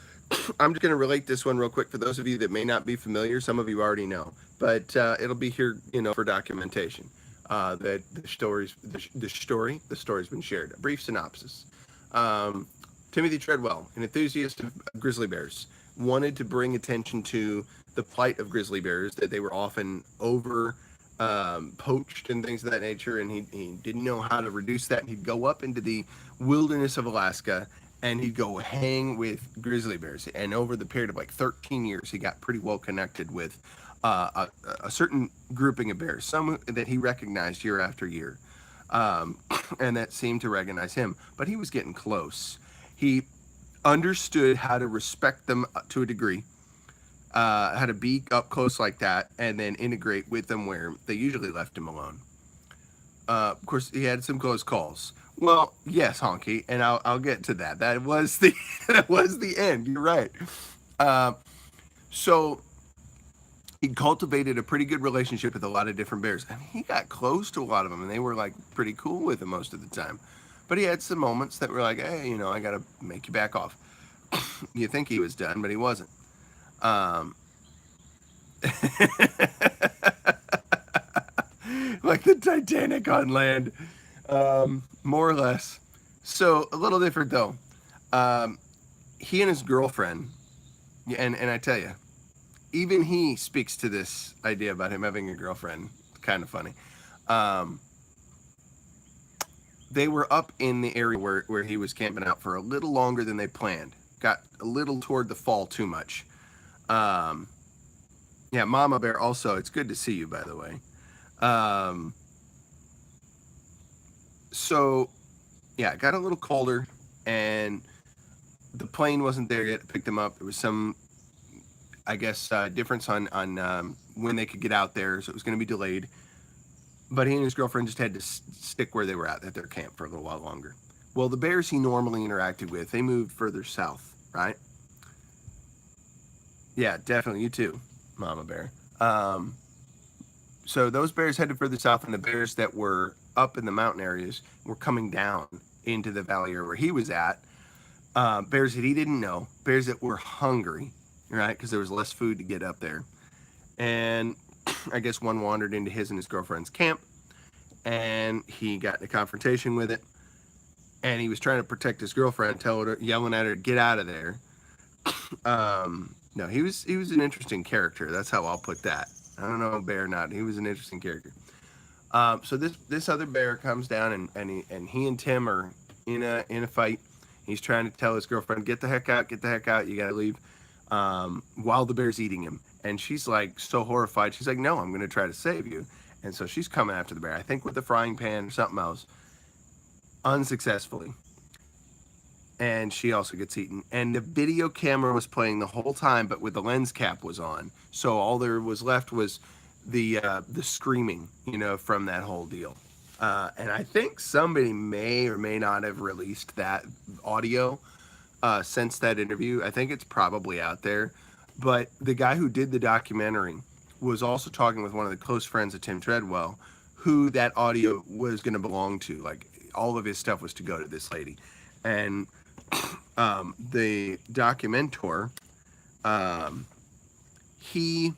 I'm just going to relate this one real quick for those of you that may not be familiar. Some of you already know, but it'll be here, for documentation. That the story's been shared. A brief synopsis. Timothy Treadwell, an enthusiast of grizzly bears, wanted to bring attention to the plight of grizzly bears, that they were often over poached and things of that nature, and he didn't know how to reduce that. And he'd go up into the wilderness of Alaska and he'd go hang with grizzly bears. And over the period of like 13 years, he got pretty well connected with a certain grouping of bears, some that he recognized year after year, and that seemed to recognize him. But he was getting close. He understood how to respect them to a degree, how to be up close like that, and then integrate with them where they usually left him alone. Of course, he had some close calls. Well, yes, Honky, and I'll get to that. That was the end. You're right. So he cultivated a pretty good relationship with a lot of different bears. I mean, he got close to a lot of them, and they were like pretty cool with him most of the time. But he had some moments that were like, hey, I got to make you back off. You think he was done, but he wasn't. Like the Titanic on land, more or less. So a little different though. He and his girlfriend, and I tell you, even he speaks to this idea about him having a girlfriend. Kind of funny. They were up in the area where he was camping out for a little longer than they planned. Got a little toward the fall too much. Yeah, Mama Bear also, it's good to see you, by the way. So, yeah, it got a little colder, and the plane wasn't there yet to pick them up. There was some, I guess, difference on when they could get out there, so it was going to be delayed. But he and his girlfriend just had to stick where they were at their camp for a little while longer. Well, the bears he normally interacted with, they moved further south, right? Yeah, definitely. You too, Mama Bear. So those bears headed further south, and the bears that were up in the mountain areas were coming down into the valley area where he was at. Bears that he didn't know, bears that were hungry, right? Because there was less food to get up there. And I guess one wandered into his and his girlfriend's camp, and he got in a confrontation with it. And he was trying to protect his girlfriend, yelling at her to get out of there. No, he was an interesting character. That's how I'll put that. I don't know, bear or not. He was an interesting character. So this other bear comes down, and he and Tim are in a fight. He's trying to tell his girlfriend, get the heck out, you gotta leave. While the bear's eating him, and she's like so horrified. She's like, no, I'm gonna try to save you. And so she's coming after the bear, I think with a frying pan or something else, unsuccessfully. And she also gets eaten. And the video camera was playing the whole time, but with the lens cap was on. So all there was left was the screaming, you know, from that whole deal. And I think somebody may or may not have released that audio since that interview. I think it's probably out there. But the guy who did the documentary was also talking with one of the close friends of Tim Treadwell, who that audio was going to belong to. Like, all of his stuff was to go to this lady. And the documentor, he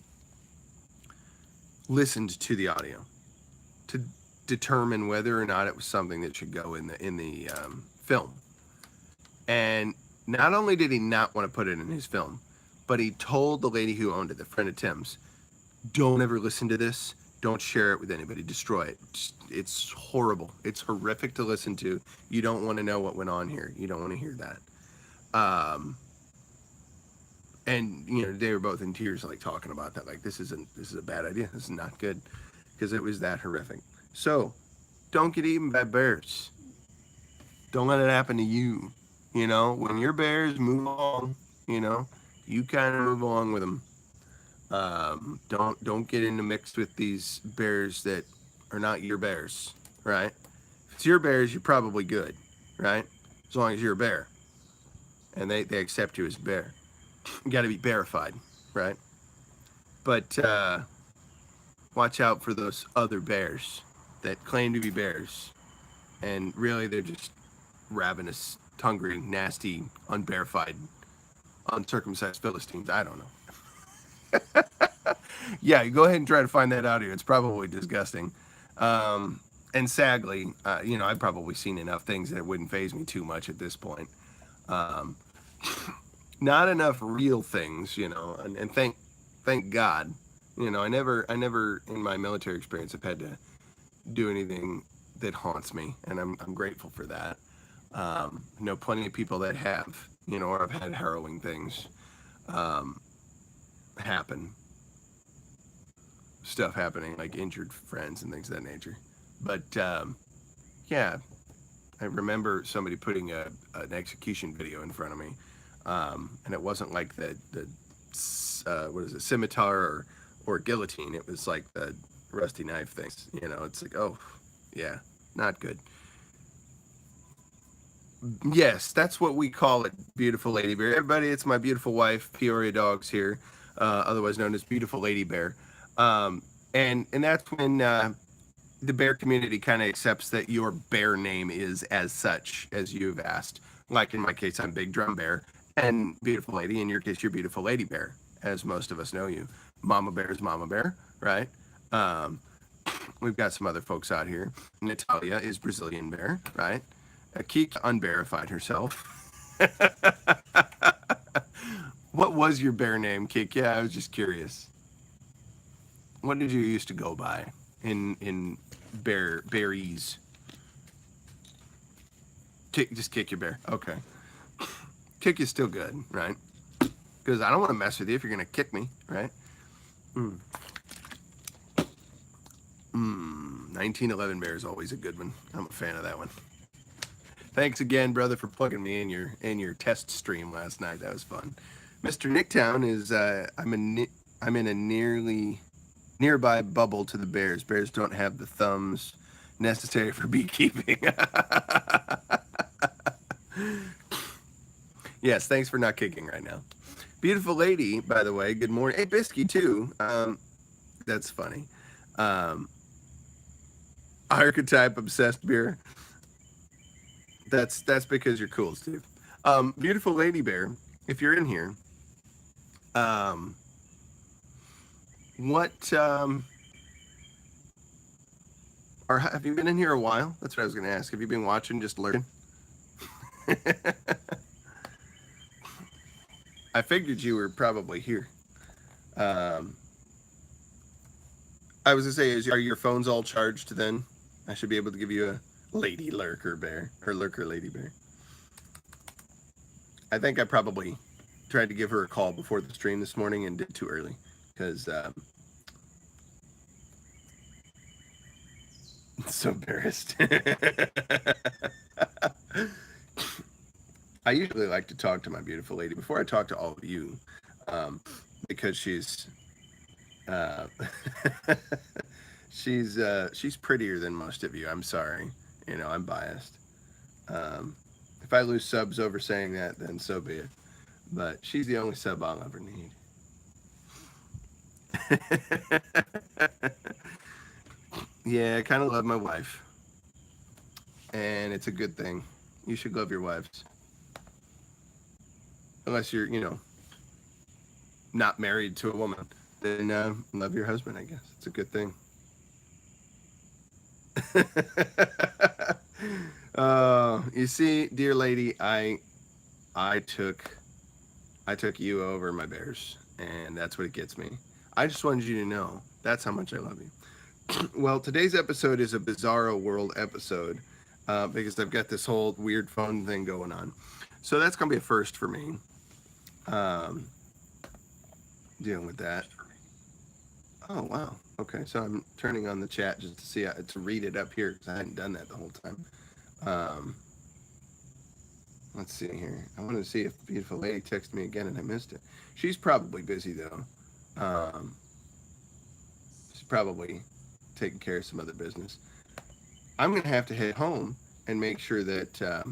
listened to the audio to determine whether or not it was something that should go in the film. And not only did he not want to put it in his film, but he told the lady who owned it, the friend of Tim's, don't ever listen to this. Don't share it with anybody. Destroy it. It's horrible. It's horrific to listen to. You don't want to know what went on here. You don't want to hear that. And you know, they were both in tears, like talking about that. Like, this is a bad idea. This is not good, because it was that horrific. So, don't get eaten by bears. Don't let it happen to you. You know, when your bears move along, you know, you kind of move along with them. Don't get into mixed with these bears that are not your bears, right? If it's your bears, you're probably good, right? As long as you're a bear and they accept you as a bear. You got to be bearified, right? But watch out for those other bears that claim to be bears, and really they're just ravenous, hungry, nasty, unbearified, uncircumcised Philistines. I don't know. Yeah, you go ahead and try to find that audio. It's probably disgusting. And sadly, you know, I've probably seen enough things that it wouldn't faze me too much at this point. Not enough real things, you know, and thank God, you know, I never in my military experience have had to do anything that haunts me, and I'm grateful for that. I know plenty of people that have, you know, or have had harrowing things happen. Stuff happening, like injured friends and things of that nature. But yeah, I remember somebody putting an execution video in front of me, and it wasn't like the what is it, scimitar or guillotine. It was like the rusty knife things. You know, it's like, oh yeah, not good. Yes, that's what we call it, beautiful lady bear. Everybody, it's my beautiful wife, Peoria Dogs here, otherwise known as Beautiful Lady Bear. And that's when the bear community kind of accepts that your bear name is as such as you've asked. Like in my case, I'm Big Drum Bear, and Beautiful Lady, in your case, you're Beautiful Lady Bear, as most of us know you. Mama Bear is Mama Bear, right? We've got some other folks out here. Natalia is Brazilian Bear, right? Kika unverified herself. What was your bear name, Kik? Yeah, I was just curious. What did you used to go by in berries? Just kick your bear. Okay. Kick is still good, right? Because I don't want to mess with you if you're going to kick me, right? 1911 bear is always a good one. I'm a fan of that one. Thanks again, brother, for plugging me in your test stream last night. That was fun. Mr. Nicktown is I'm in a nearby bubble to the bears. Bears don't have the thumbs necessary for beekeeping. Yes, thanks for not kicking right now. Beautiful lady, by the way. Good morning. Hey, Bisky too. That's funny. Archetype obsessed beer. That's because you're cool, Steve. Beautiful lady bear, if you're in here, what have you been in here a while? That's what I was going to ask. Have you been watching, just lurking? I figured you were probably here. I was going to say, are your phones all charged then? I should be able to give you a lady lurker bear, or lurker lady bear. I think I probably tried to give her a call before the stream this morning and did too early, because So embarrassed. I usually like to talk to my beautiful lady before I talk to all of you, because she's uh, she's prettier than most of you. I'm sorry, I'm biased. Um, if I lose subs over saying that, then so be it. But she's the only sub I'll ever need. Yeah, I kind of love my wife, and it's a good thing. You should love your wives, unless you're, not married to a woman. Then love your husband. I guess it's a good thing. You see, dear lady, I took you over my bears, and that's what it gets me. I just wanted you to know that's how much I love you. Well, today's episode is a Bizarro World episode, because I've got this whole weird phone thing going on. So that's going to be a first for me, dealing with that. Oh, wow. Okay, so I'm turning on the chat just to see, to read it up here, because I hadn't done that the whole time. Let's see here. I wanted to see if the beautiful lady texted me again and I missed it. She's probably busy, though. She's probably taking care of some other business. I'm going to have to head home and make sure that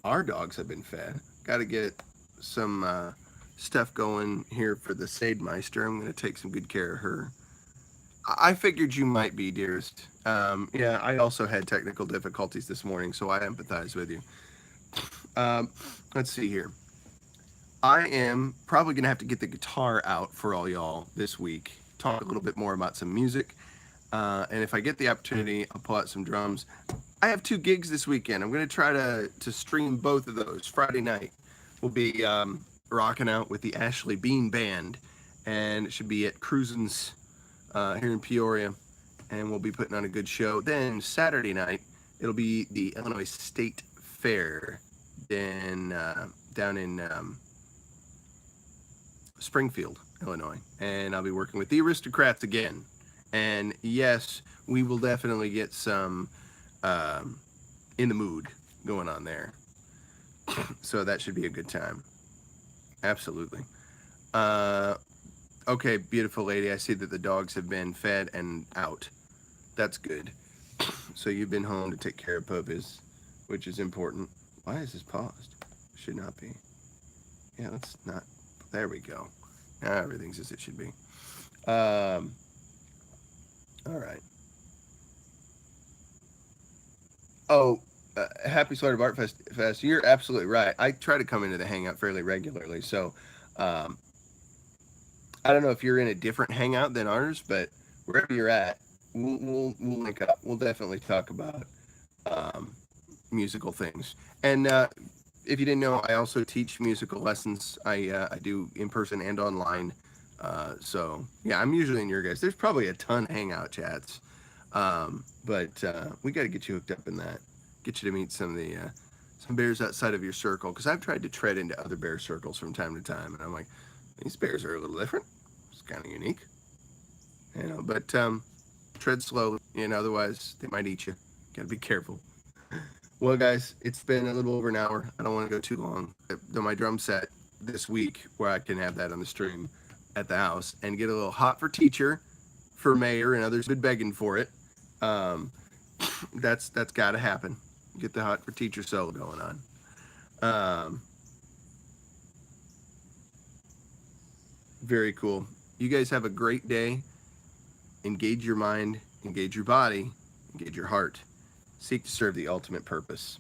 our dogs have been fed. Got to get some stuff going here for the Sademeister. I'm going to take some good care of her. I figured you might be, dearest. Yeah, I also had technical difficulties this morning, so I empathize with you. Let's see here. I am probably going to have to get the guitar out for all y'all this week. Talk a little bit more about some music. And if I get the opportunity, I'll pull out some drums. I have 2 gigs this weekend. I'm going to try to stream both of those. Friday night, we'll be rocking out with the Ashley Bean Band. And it should be at Cruisin's here in Peoria. And we'll be putting on a good show. Then Saturday night, it'll be the Illinois State Fair down in Springfield, Illinois. And I'll be working with the Aristocrats again. And yes, we will definitely get some in the mood going on there. So that should be a good time. Absolutely. Okay, beautiful lady. I see that the dogs have been fed and out. That's good. So you've been home to take care of puppies, which is important. Why is this paused? Should not be. Yeah, let's not. There we go. Now everything's as it should be. All right. Oh, happy Sort of Art Fest. You're absolutely right. I try to come into the hangout fairly regularly. So I don't know if you're in a different hangout than ours, but wherever you're at, we'll link up. We'll definitely talk about musical things. And if you didn't know, I also teach musical lessons. I do in person and online. So yeah, I'm usually in your guys. There's probably a ton of hangout chats, but we got to get you hooked up in that. Get you to meet some of the some bears outside of your circle, because I've tried to tread into other bear circles from time to time, and I'm like, these bears are a little different. It's kind of unique, But tread slowly, otherwise they might eat you. Got to be careful. Well, guys, it's been a little over an hour. I don't want to go too long. Though my drum set this week, where I can have that on the stream at the house and get a little hot for teacher for mayor, and others have been begging for it. That's got to happen. Get the hot for teacher solo going on. Very cool. You guys have a great day. Engage your mind, engage your body, engage your heart. Seek to serve the ultimate purpose.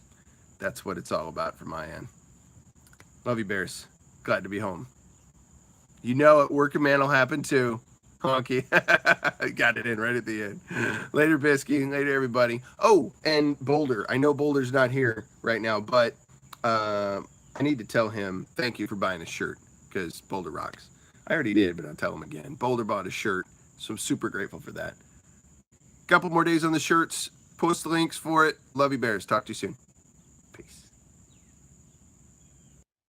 That's what it's all about from my end. Love you, bears. Glad to be home. You know it. Working man will happen too. Honky. Got it in right at the end. Later, Bisky. Later, everybody. Oh, and Boulder. I know Boulder's not here right now, but I need to tell him thank you for buying a shirt, because Boulder rocks. I already did, but I'll tell him again. Boulder bought a shirt, so I'm super grateful for that. Couple more days on the shirts. Post the links for it. Love you, bears. Talk to you soon.